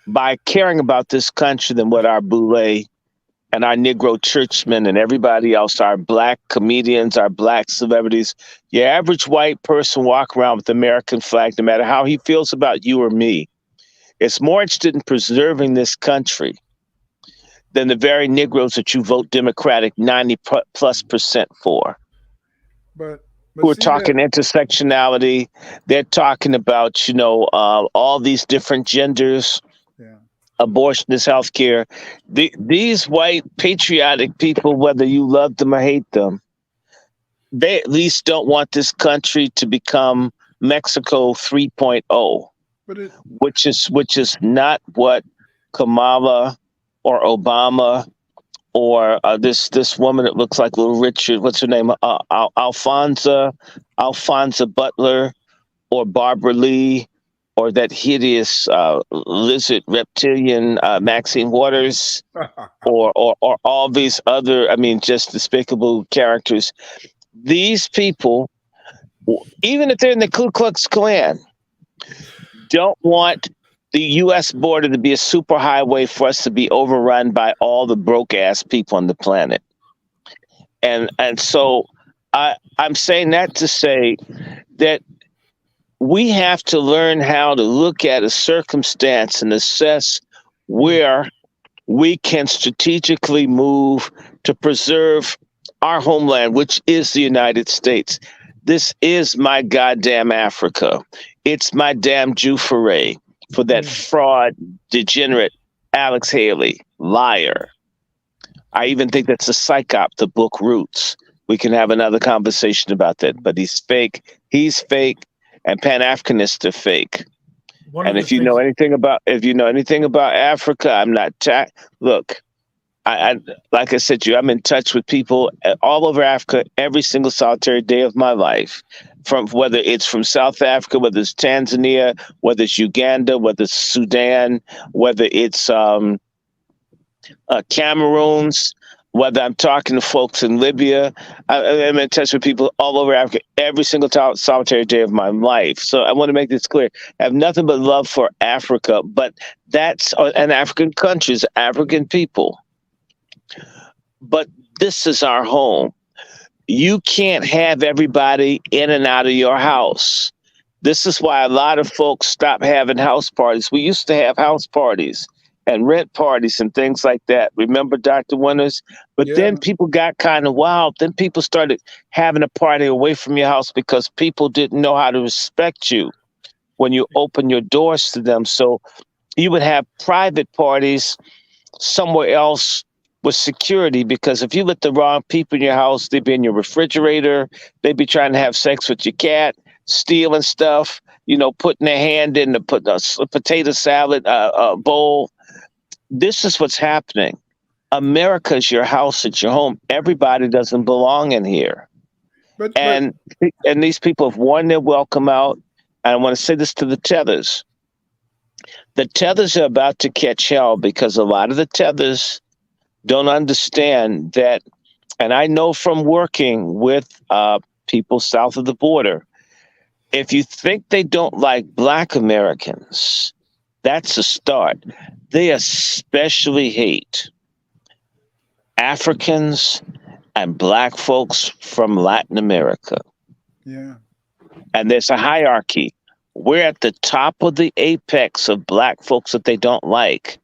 by caring about this country than what our boule and our Negro churchmen and everybody else, our Black comedians, our Black celebrities, your average white person walk around with the American flag, no matter how he feels about you or me, is more interested in preserving this country than the very Negroes that you vote Democratic 90+% for. But Who are see talking that, intersectionality. They're talking about, all these different genders. yeah. Abortion is healthcare. These white patriotic people, whether you love them or hate them, they at least don't want this country to become Mexico 3.0, But which is not what Kamala or Obama or this woman that looks like Little Richard. What's her name? Alfonso Butler, or Barbara Lee, or that hideous lizard reptilian Maxine Waters, or all these other, just despicable characters. These people, even if they're in the Ku Klux Klan, don't want the U.S. border to be a superhighway for us to be overrun by all the broke ass people on the planet. And so I'm saying that to say that we have to learn how to look at a circumstance and assess where we can strategically move to preserve our homeland, which is the United States. This is my goddamn Africa. It's my damn Juffure for that fraud, degenerate Alex Haley, liar. I even think that's a psyop, the book Roots. We can have another conversation about that, but he's fake. He's fake, and Pan-Africanists are fake. And if you know anything about Africa, I'm not look. I like I said to you, I'm in touch with people all over Africa every single solitary day of my life. From whether it's from South Africa, whether it's Tanzania, whether it's Uganda, whether it's Sudan, whether it's Cameroons, whether I'm talking to folks in Libya. I'm in touch with people all over Africa every single solitary day of my life. So I want to make this clear. I have nothing but love for Africa, but that's and African countries, African people. But this is our home. You can't have everybody in and out of your house. This is why a lot of folks stop having house parties. We used to have house parties. and rent parties and things like that. Remember, Dr. Winters? But Yeah. then people got kind of wild. Then people started having a party away from your house because people didn't know how to respect you when you open your doors to them. So you would have private parties somewhere else with security, because if you let the wrong people in your house, they'd be in your refrigerator, they'd be trying to have sex with your cat, stealing stuff, putting their hand in a potato salad bowl. This is what's happening. America's your house, it's your home. Everybody doesn't belong in here. And these people have worn their welcome out. And I want to say this to the tethers. The tethers are about to catch hell because a lot of the tethers don't understand that. And I know from working with people south of the border, if you think they don't like Black Americans, that's a start. They especially hate Africans and Black folks from Latin America. Yeah. And there's a hierarchy. We're at the top of the apex of Black folks that they don't like.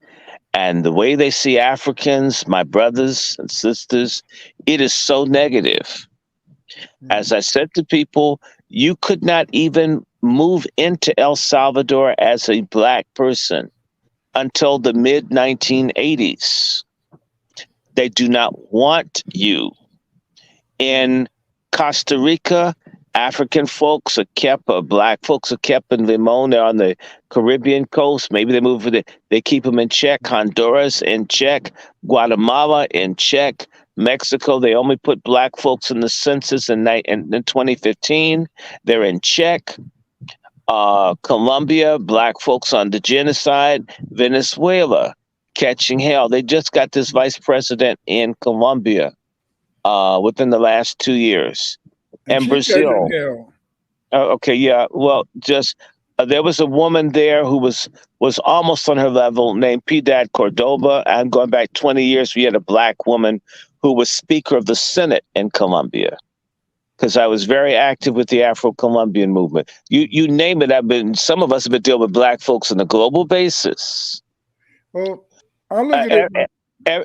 And the way they see Africans, my brothers and sisters, it is so negative. As I said to people, you could not even move into El Salvador as a Black person until the mid-1980s. They do not want you. In Costa Rica, African folks are kept, Black folks are kept in Limon. They're on the Caribbean coast. Maybe they move they keep them in check. Honduras in check. Guatemala in check. Mexico, they only put Black folks in the census in 2015. They're in check. Colombia, Black folks under genocide. Venezuela, catching hell. They just got this vice president in Colombia within the last 2 years. And Brazil. Okay, yeah. Well, just there was a woman there who was almost on her level, named Piedad Cordoba. I'm going back 20 years. We had a Black woman who was Speaker of the Senate in Colombia, because I was very active with the Afro-Colombian movement. You name it. Some of us have been dealing with Black folks on a global basis. Well, I look at it.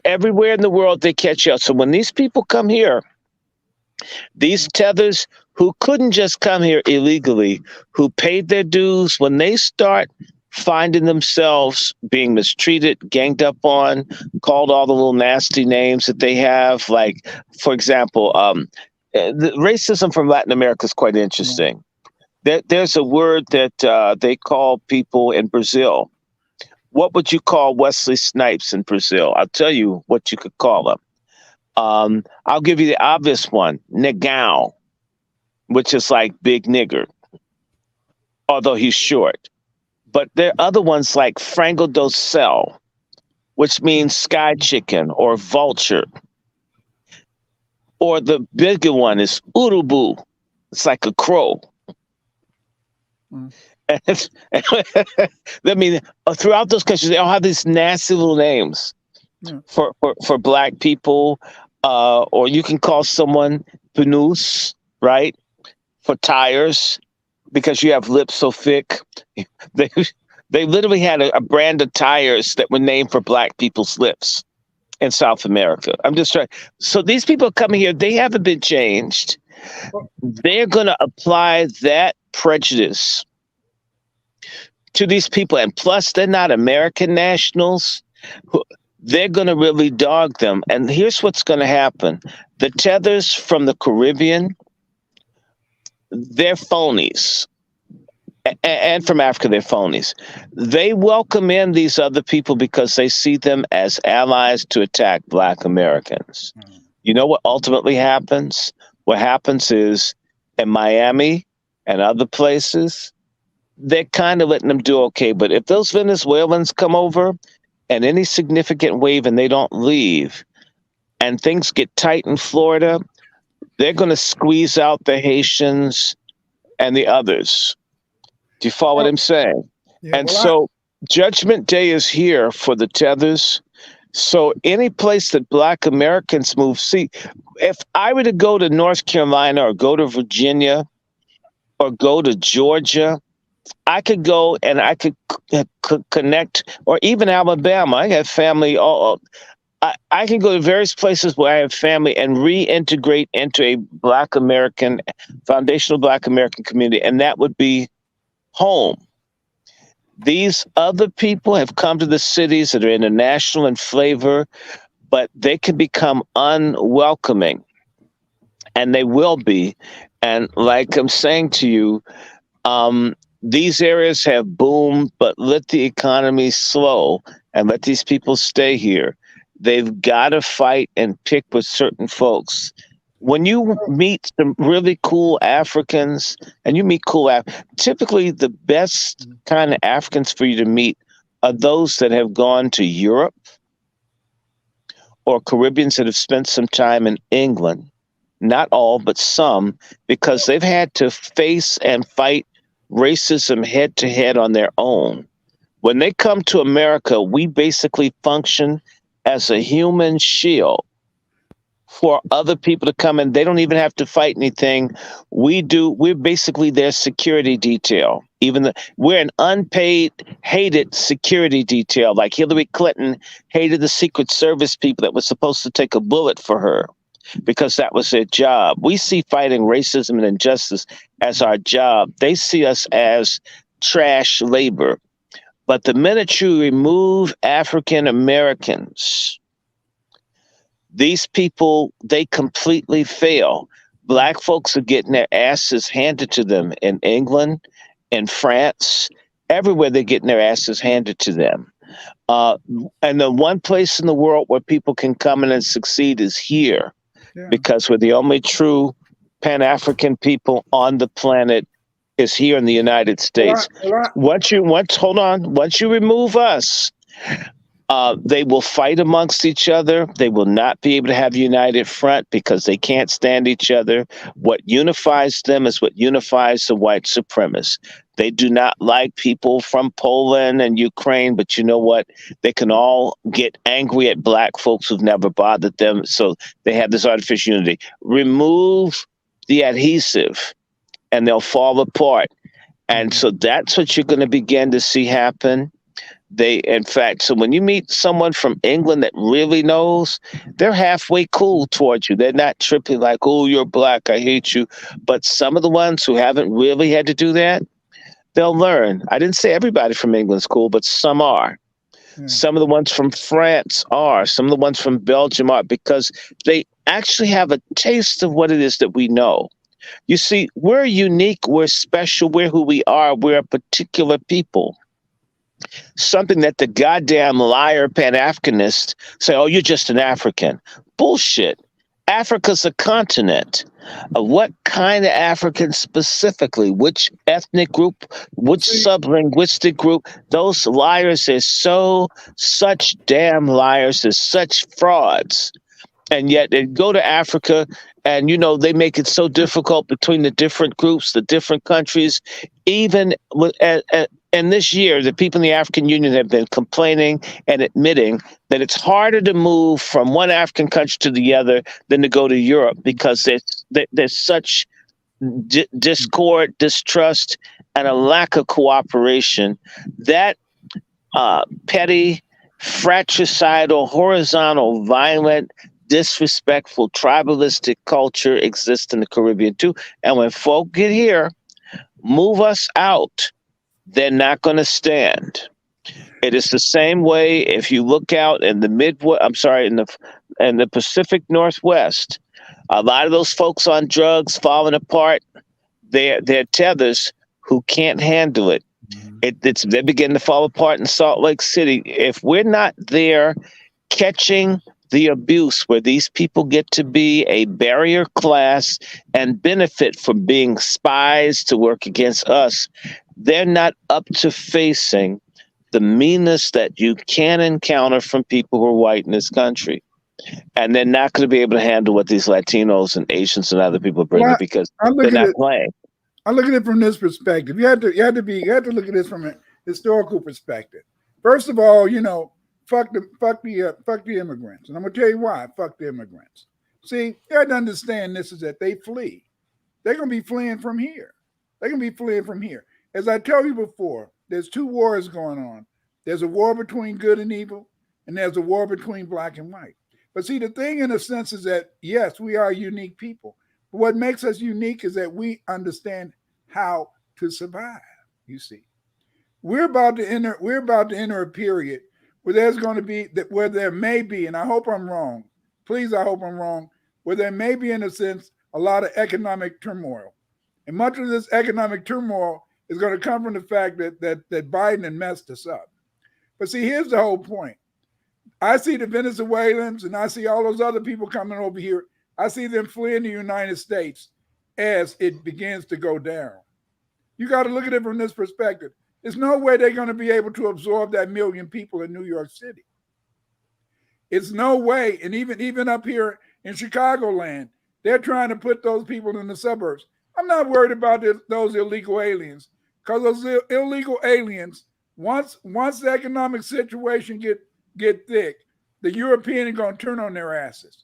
Everywhere in the world, they catch up. So when these people come here, these tethers who couldn't just come here illegally, who paid their dues, when they start finding themselves being mistreated, ganged up on, called all the little nasty names that they have, like, for example, the racism from Latin America is quite interesting. There's a word that they call people in Brazil. What would you call Wesley Snipes in Brazil? I'll tell you what you could call him. I'll give you the obvious one, negão, which is like big nigger, although he's short. But there are other ones like frango do céu, which means sky chicken or vulture. Or the bigger one is urubu. It's like a crow. I mean, throughout those countries, they all have these nasty little names for Black people. Or you can call someone pneus, right? For tires, because you have lips so thick. They literally had a brand of tires that were named for Black people's lips in South America. I'm just trying. So these people coming here, they haven't been changed. They're going to apply that prejudice to these people. And plus, they're not American nationals. They're going to really dog them. And here's what's going to happen. The tethers from the Caribbean, they're phonies. And from Africa, they're phonies. They welcome in these other people because they see them as allies to attack Black Americans. You know what ultimately happens? What happens is in Miami and other places, they're kind of letting them do okay. But if those Venezuelans come over and any significant wave and they don't leave and things get tight in Florida, they're going to squeeze out the Haitians and the others. Do you follow what I'm saying? Yeah, and so Judgment Day is here for the tethers. So any place that Black Americans move, see, if I were to go to North Carolina or go to Virginia or go to Georgia I could go and I could connect, or even Alabama. I have family all. I can go to various places where I have family and reintegrate into a Black American, foundational Black American community, and that would be home. These other people have come to the cities that are international in flavor, but they can become unwelcoming, and they will be. And like I'm saying to you, these areas have boomed, but let the economy slow and let these people stay here. They've got to fight and pick with certain folks. When you meet some really cool Africans, and you meet cool, typically the best kind of Africans for you to meet are those that have gone to Europe, or Caribbeans that have spent some time in England. Not all, but some, because they've had to face and fight racism head to head on their own. When they come to America, we basically function as a human shield for other people to come in. They don't even have to fight anything. We're basically their security detail. We're an unpaid, hated security detail. Like Hillary Clinton hated the Secret Service people that were supposed to take a bullet for her, because that was their job. We see fighting racism and injustice as our job. They see us as trash labor. But the minute you remove African Americans, these people, they completely fail. Black folks are getting their asses handed to them in England, in France, everywhere they're getting their asses handed to them. And the one place in the world where people can come in and succeed is here. Yeah. Because we're the only true Pan-African people on the planet is here in the United States. Once you remove us, they will fight amongst each other. They will not be able to have a united front because they can't stand each other. What unifies them is what unifies the white supremacists. They do not like people from Poland and Ukraine, but you know what? They can all get angry at Black folks who've never bothered them. So they have this artificial unity. Remove the adhesive and they'll fall apart. And so that's what you're going to begin to see happen. So when you meet someone from England that really knows, they're halfway cool towards you. They're not tripping like, oh, you're Black, I hate you. But some of the ones who haven't really had to do that, they'll learn. I didn't say everybody from England's cool, but some are. Some of the ones from France are. Some of the ones from Belgium are, because they actually have a taste of what it is that we know. You see, we're unique, we're special, we're who we are, we're a particular people. Something that the goddamn liar Pan-Africanists say, oh, you're just an African. Bullshit. Africa's a continent. What kind of African specifically? Which ethnic group? Which sub-linguistic group? Those liars are such damn liars. They're such frauds. And yet they go to Africa and, they make it so difficult between the different groups, the different countries. Even and this year, the people in the African Union have been complaining and admitting that it's harder to move from one African country to the other than to go to Europe, because there's such discord, distrust, and a lack of cooperation. That petty, fratricidal, horizontal, violent, disrespectful, tribalistic culture exists in the Caribbean too. And when folk get here, move us out, they're not going to stand. It is the same way if you look out in the in the Pacific Northwest. A lot of those folks on drugs falling apart, they're tethers who can't handle it. They begin to fall apart in Salt Lake City. If we're not there catching the abuse where these people get to be a barrier class and benefit from being spies to work against us, they're not up to facing the meanness that you can encounter from people who are white in this country. And they're not going to be able to handle what these Latinos and Asians and other people bring because they're not playing. I look at it from this perspective. You had to look at this from a historical perspective. First of all, fuck the immigrants. And I'm going to tell you why. Fuck the immigrants. See, you have to understand this is that they flee. They're going to be fleeing from here. As I told you before, there's two wars going on. There's a war between good and evil, and there's a war between black and white. But see, the thing in a sense is that, yes, we are unique people. But what makes us unique is that we understand how to survive, you see. We're about to enter a period where there's going to be, where there may be, and I hope I'm wrong, please, I hope I'm wrong, where there may be, in a sense, a lot of economic turmoil. And much of this economic turmoil is going to come from the fact that Biden had messed us up. But see, here's the whole point. I see the Venezuelans and I see all those other people coming over here. I see them fleeing the United States as it begins to go down. You got to look at it from this perspective. There's no way they're going to be able to absorb that million people in New York City. It's no way. And even up here in Chicagoland, they're trying to put those people in the suburbs. I'm not worried about those illegal aliens, because those illegal aliens, once the economic situation get thick, the Europeans are going to turn on their asses.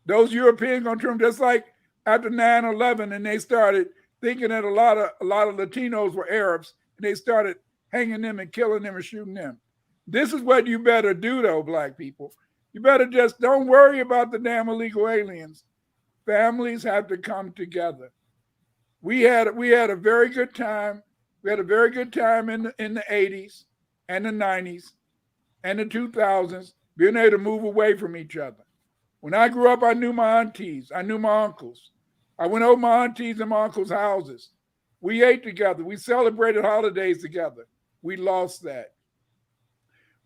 Those Europeans are going to turn, just like after 9/11, and they started thinking that a lot of Latinos were Arabs, and they started hanging them and killing them and shooting them. This is what you better do, though, black people. You better just don't worry about the damn illegal aliens. Families have to come together. We had a very good time. We had a very good time in the 80s and the 90s and the 2000s, being able to move away from each other. When I grew up, I knew my aunties. I knew my uncles. I went over my aunties and my uncles' houses. We ate together. We celebrated holidays together. We lost that.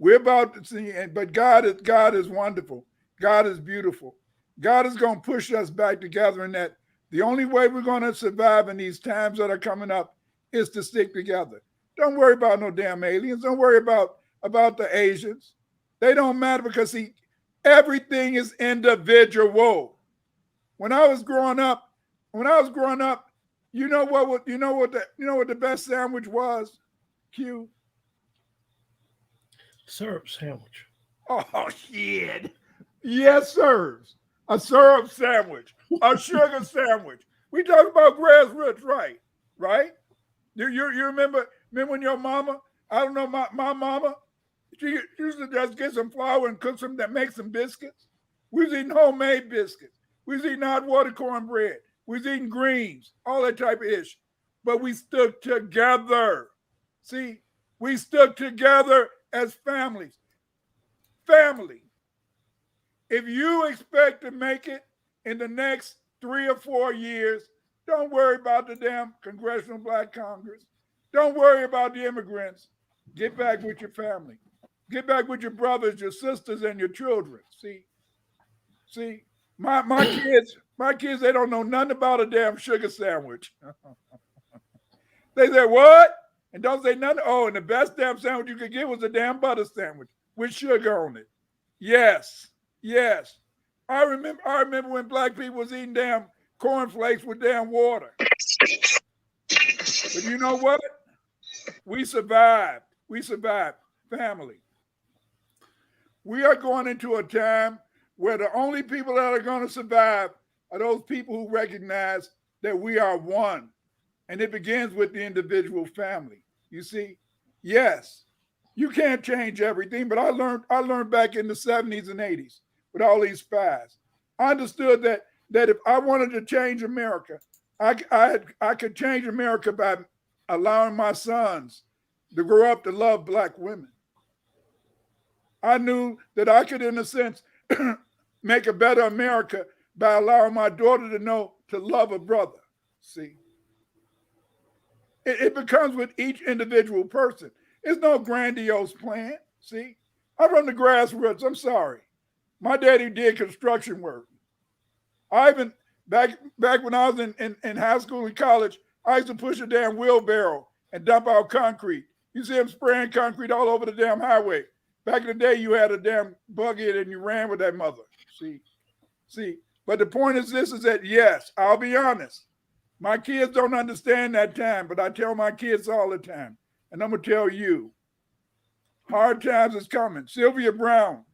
We're about to see, but God is wonderful. God is beautiful. God is going to push us back together, in that the only way we're going to survive in these times that are coming up is to stick together. Don't worry about no damn aliens. Don't worry about the Asians. They don't matter, because see, everything is individual. When I was growing up, you know what the best sandwich was? Q. Syrup sandwich. Oh shit. Yes, sirs. A syrup sandwich, a sugar sandwich. We talk about grassroots, right? Right? You remember when your mama, I don't know, my mama, she used to just get some flour and cook some, that make some biscuits. We was eating homemade biscuits. We was eating hot water cornbread. We was eating greens, all that type of ish. But we stuck together. See, we stuck together as families. Family. If you expect to make it in the next 3 or 4 years, don't worry about the damn Congressional Black Congress. Don't worry about the immigrants. Get back with your family. Get back with your brothers, your sisters, and your children. See, my kids, they don't know nothing about a damn sugar sandwich. They say, what? And don't say nothing. Oh, and the best damn sandwich you could get was a damn butter sandwich with sugar on it. Yes. I remember when black people was eating damn cornflakes with damn water. But you know what? We survived. Family. We are going into a time where the only people that are going to survive are those people who recognize that we are one. And it begins with the individual family. You see? Yes, you can't change everything, but I learned back in the 70s and 80s with all these spies. I understood that if I wanted to change America, I could change America by allowing my sons to grow up to love black women. I knew that I could, in a sense, make a better America by allowing my daughter to know to love a brother. See? It becomes with each individual person. It's no grandiose plan. See? I'm from the grassroots. I'm sorry. My daddy did construction work. I even, back when I was in high school and college, I used to push a damn wheelbarrow and dump out concrete. You see him spraying concrete all over the damn highway. Back in the day, you had a damn buggy and you ran with that mother. See. But the point is this, is that, yes, I'll be honest. My kids don't understand that time, but I tell my kids all the time. And I'm going to tell you, hard times is coming. Sylvia Brown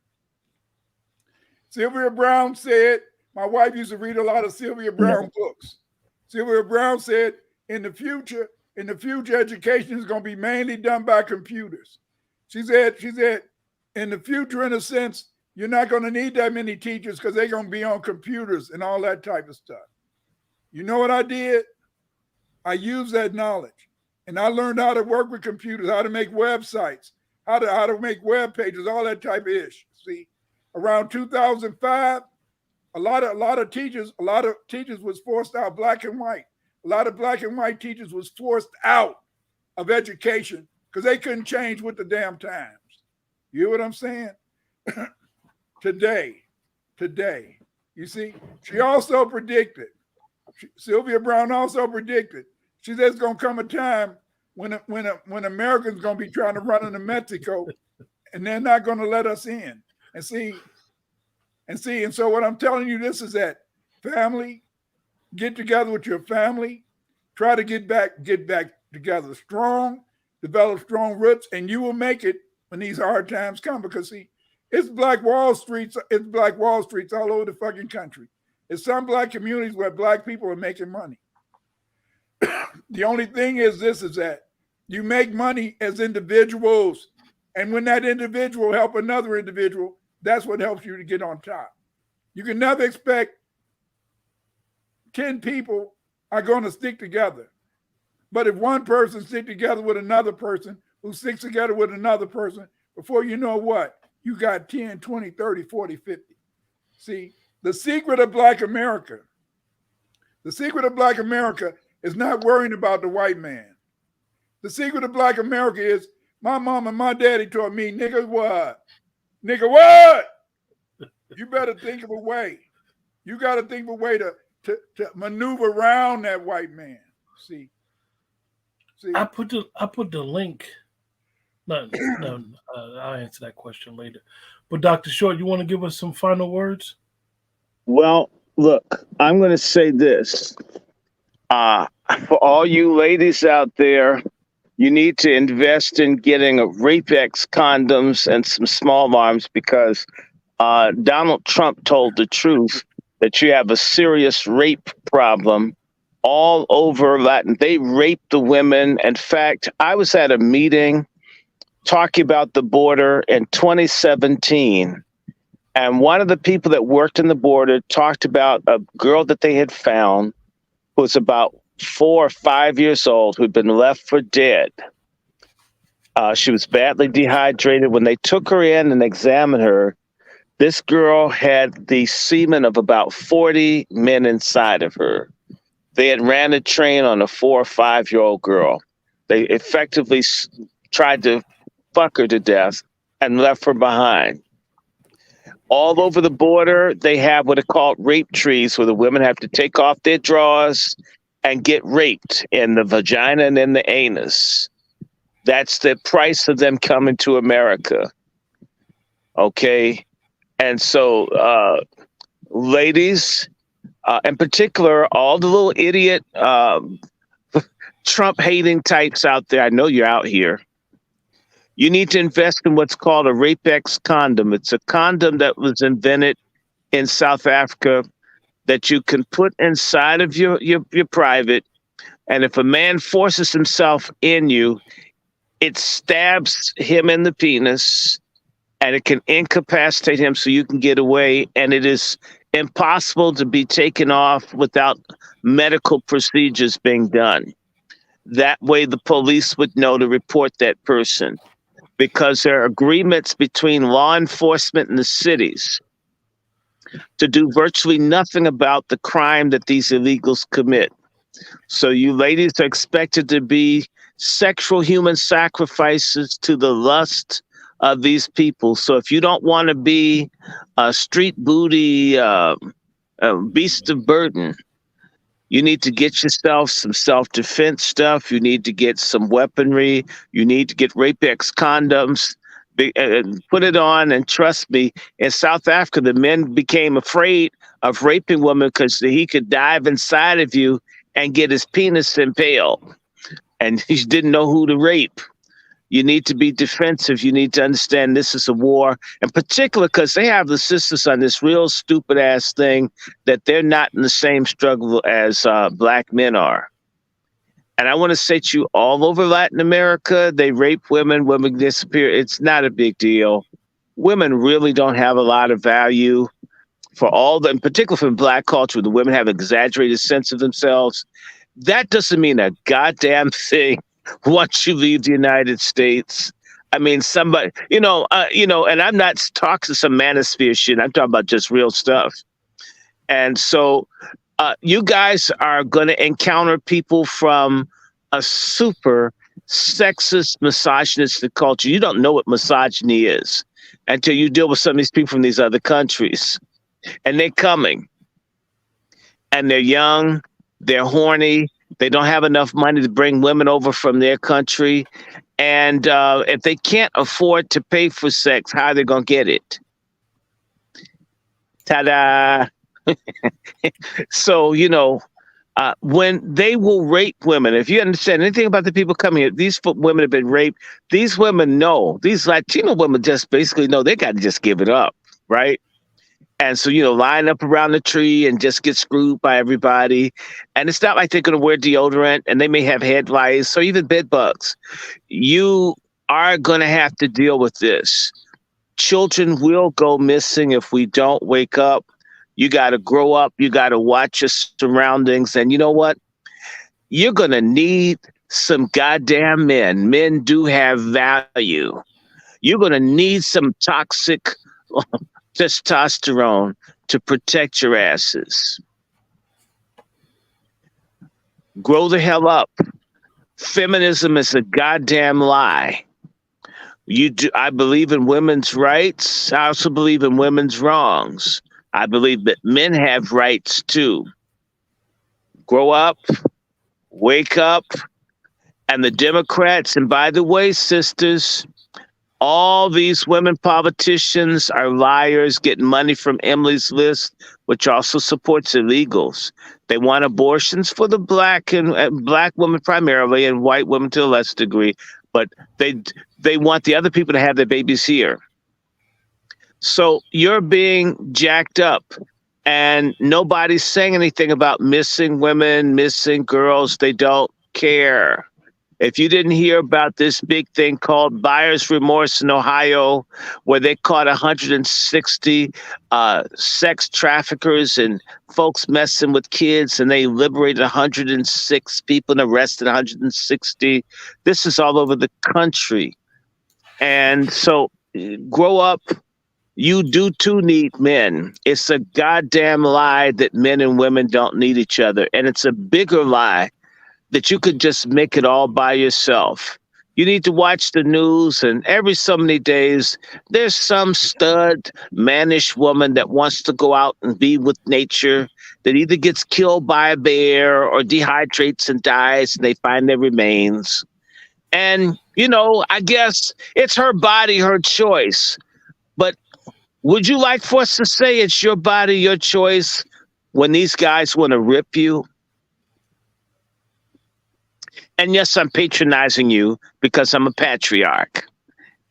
said, my wife used to read a lot of Sylvia Brown books. Sylvia Brown said, in the future, in the future, education is going to be mainly done by computers. She said, in the future, in a sense, you're not going to need that many teachers because they're going to be on computers and all that type of stuff. You know what I did? I used that knowledge, and I learned how to work with computers, how to make websites, how to make web pages, all that type of ish. See, around 2005, a lot of teachers was forced out, black and white. A lot of black and white teachers was forced out of education because they couldn't change with the damn times. You hear what I'm saying? Today, you see, she also predicted, Sylvia Brown also predicted, she said it's going to come a time when Americans going to be trying to run into Mexico and they're not going to let us in. And so what I'm telling you, this is that family, get together with your family, try to get back together strong, develop strong roots, and you will make it when these hard times come. Because see, it's Black Wall Streets all over the fucking country. It's some black communities where black people are making money. The only thing is that you make money as individuals, and when that individual help another individual, that's what helps you to get on top. You can never expect 10 people are going to stick together. But if one person sticks together with another person who sticks together with another person, before you know what, you got 10, 20, 30, 40, 50. See, the secret of Black America is not worrying about the white man. The secret of Black America is my mom and my daddy taught me, nigga what? Nigga what? You better think of a way. You got to think of a way to maneuver around that white man. See. I put the link. No, I'll answer that question later. But Dr. Short, you want to give us some final words? Well, look, I'm going to say this. For all you ladies out there, you need to invest in getting a Rape-X condoms and some small arms because Donald Trump told the truth that you have a serious rape problem all over Latin. They rape the women. In fact, I was at a meeting talking about the border in 2017, and one of the people that worked in the border talked about a girl that they had found who was about 4 or 5 years old who'd been left for dead. She was badly dehydrated. When they took her in and examined her, this girl had the semen of about 40 men inside of her. They had ran a train on a 4 or 5 year old girl. They effectively tried to fuck her to death and left her behind. All over the border, they have what are called rape trees where the women have to take off their drawers and get raped in the vagina and in the anus. That's the price of them coming to America. Okay? And so, ladies, in particular, all the little idiot Trump-hating types out there, I know you're out here. You need to invest in what's called a Rape-X condom. It's a condom that was invented in South Africa that you can put inside of your private. And if a man forces himself in you, it stabs him in the penis and it can incapacitate him so you can get away. And it is impossible to be taken off without medical procedures being done. That way the police would know to report that person, because there are agreements between law enforcement and the cities to do virtually nothing about the crime that these illegals commit. So you ladies are expected to be sexual human sacrifices to the lust of these people. So if you don't want to be a street booty beast of burden, you need to get yourself some self-defense stuff. You need to get some weaponry. You need to get Rape-X condoms. Put it on, and trust me, in South Africa, the men became afraid of raping women because he could dive inside of you and get his penis impaled. And he didn't know who to rape. You need to be defensive. You need to understand this is a war, in particular because they have the sisters on this real stupid ass thing that they're not in the same struggle as black men are. And I want to say to you, all over Latin America, they rape women, women disappear. It's not a big deal. Women really don't have a lot of value for all the, in particular for Black culture, the women have an exaggerated sense of themselves. That doesn't mean a goddamn thing once you leave the United States. I mean, somebody, and I'm not talking some manosphere shit. I'm talking about just real stuff. And so you guys are going to encounter people from a super sexist, misogynistic culture. You don't know what misogyny is until you deal with some of these people from these other countries. And they're coming. And they're young. They're horny. They don't have enough money to bring women over from their country. And if they can't afford to pay for sex, how are they going to get it? Ta-da! So, when they will rape women, if you understand anything about the people coming here, these women have been raped. These women know, these Latino women just basically know they got to just give it up, right? And so, line up around the tree and just get screwed by everybody. And it's not like they're going to wear deodorant and they may have head lice or even bed bugs. You are going to have to deal with this. Children will go missing if we don't wake up. You got to grow up. You got to watch your surroundings. And you know what? You're going to need some goddamn men. Men do have value. You're going to need some toxic testosterone to protect your asses. Grow the hell up. Feminism is a goddamn lie. I believe in women's rights. I also believe in women's wrongs. I believe that men have rights too. Grow up, wake up, and the Democrats, and by the way, sisters, all these women politicians are liars getting money from Emily's List, which also supports illegals. They want abortions for the black women primarily and white women to a less degree, but they want the other people to have their babies here. So you're being jacked up and nobody's saying anything about missing women, missing girls. They don't care. If you didn't hear about this big thing called buyer's remorse in Ohio, where they caught 160 sex traffickers and folks messing with kids, and they liberated 106 people and arrested 160. This is all over the country. And so grow up. You do too need men. It's a goddamn lie that men and women don't need each other. And it's a bigger lie that you could just make it all by yourself. You need to watch the news, and every so many days, there's some stud, mannish woman that wants to go out and be with nature that either gets killed by a bear or dehydrates and dies, and they find their remains. And, I guess it's her body, her choice. But would you like for us to say it's your body, your choice when these guys want to rip you? And yes, I'm patronizing you because I'm a patriarch.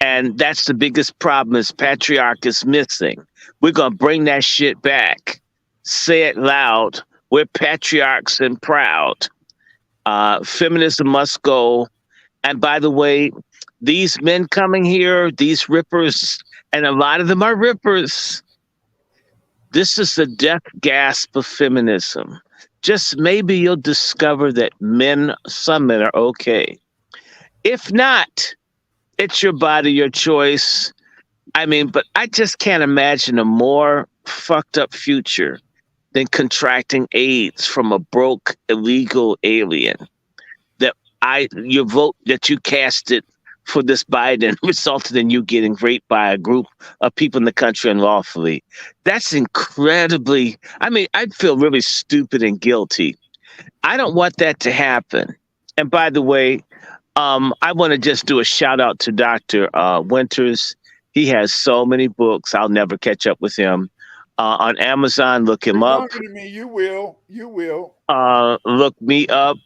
And that's the biggest problem is patriarch is missing. We're going to bring that shit back. Say it loud. We're patriarchs and proud. Feminism must go. And by the way, these men coming here, these rippers, and a lot of them are rippers. This is the death gasp of feminism. Just maybe you'll discover that some men are okay. If not, it's your body, your choice. But I just can't imagine a more fucked up future than contracting AIDS from a broke, illegal alien. Your vote that you casted for this Biden resulted in you getting raped by a group of people in the country unlawfully. That's incredibly, I'd feel really stupid and guilty. I don't want that to happen. And by the way, I want to just do a shout out to Dr. Winters. He has so many books. I'll never catch up with him. On Amazon, look him up. To me, you will. Look me up.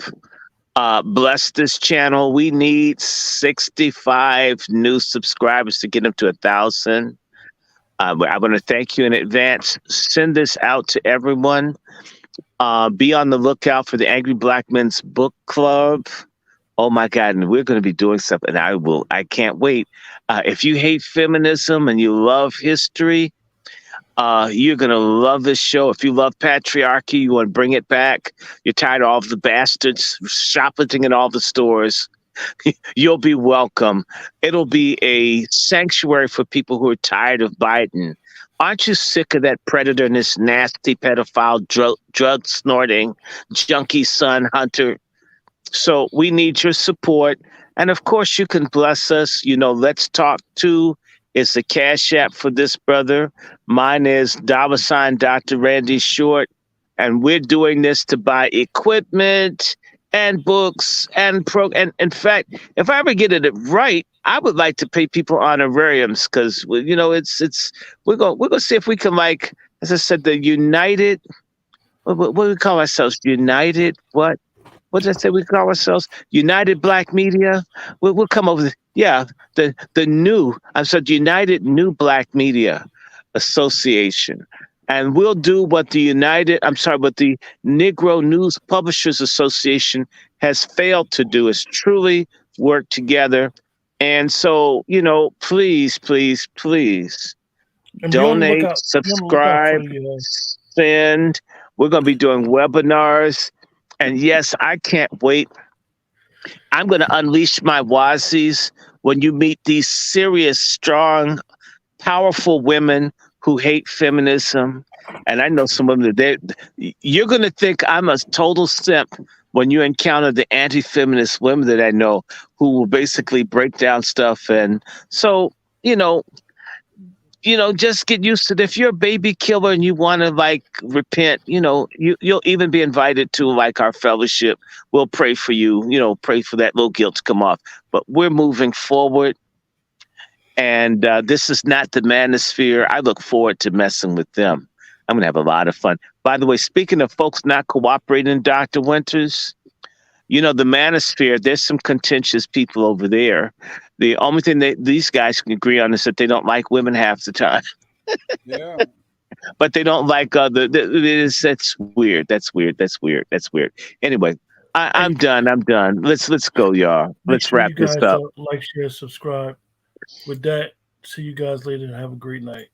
Bless this channel. We need 65 new subscribers to get them to 1,000. I want to thank you in advance. Send this out to everyone. Be on the lookout for the Angry Black Men's Book Club. Oh my God, and we're going to be doing something. I can't wait. If you hate feminism and you love history, you're going to love this show. If you love patriarchy, you want to bring it back. You're tired of all the bastards shoplifting in all the stores. You'll be welcome. It'll be a sanctuary for people who are tired of Biden. Aren't you sick of that predator and this nasty pedophile drug snorting junkie son Hunter? So we need your support. And of course, you can bless us. Let's Talk To is the Cash App for this brother. Mine is $ Dr. Randy Short. And we're doing this to buy equipment and books and in fact, if I ever get it right, I would like to pay people honorariums because we're gonna see if we can, like, as I said, the United. What do we call ourselves? United what? What did I say we call ourselves? United Black Media. We'll come up with the United New Black Media Association. And we'll do what the Negro News Publishers Association has failed to do, is truly work together. And so, please, please, please donate, subscribe, send. We're going to be doing webinars. And yes, I can't wait. I'm going to unleash my Wazis when you meet these serious, strong, powerful women who hate feminism. And I know some of them, you're going to think I'm a total simp when you encounter the anti-feminist women that I know who will basically break down stuff. And so, just get used to it. If you're a baby killer and you want to repent, you'll even be invited to our fellowship. We'll pray for you, pray for that little guilt to come off. But we're moving forward. And this is not the manosphere. I look forward to messing with them. I'm going to have a lot of fun. By the way, speaking of folks not cooperating, Dr. Winters, the manosphere, there's some contentious people over there. The only thing these guys can agree on is that they don't like women half the time. Yeah. But they don't like that's weird. That's weird. Anyway, I'm done. Let's go, y'all. Let's wrap this up. Like, share, subscribe. With that, see you guys later and have a great night.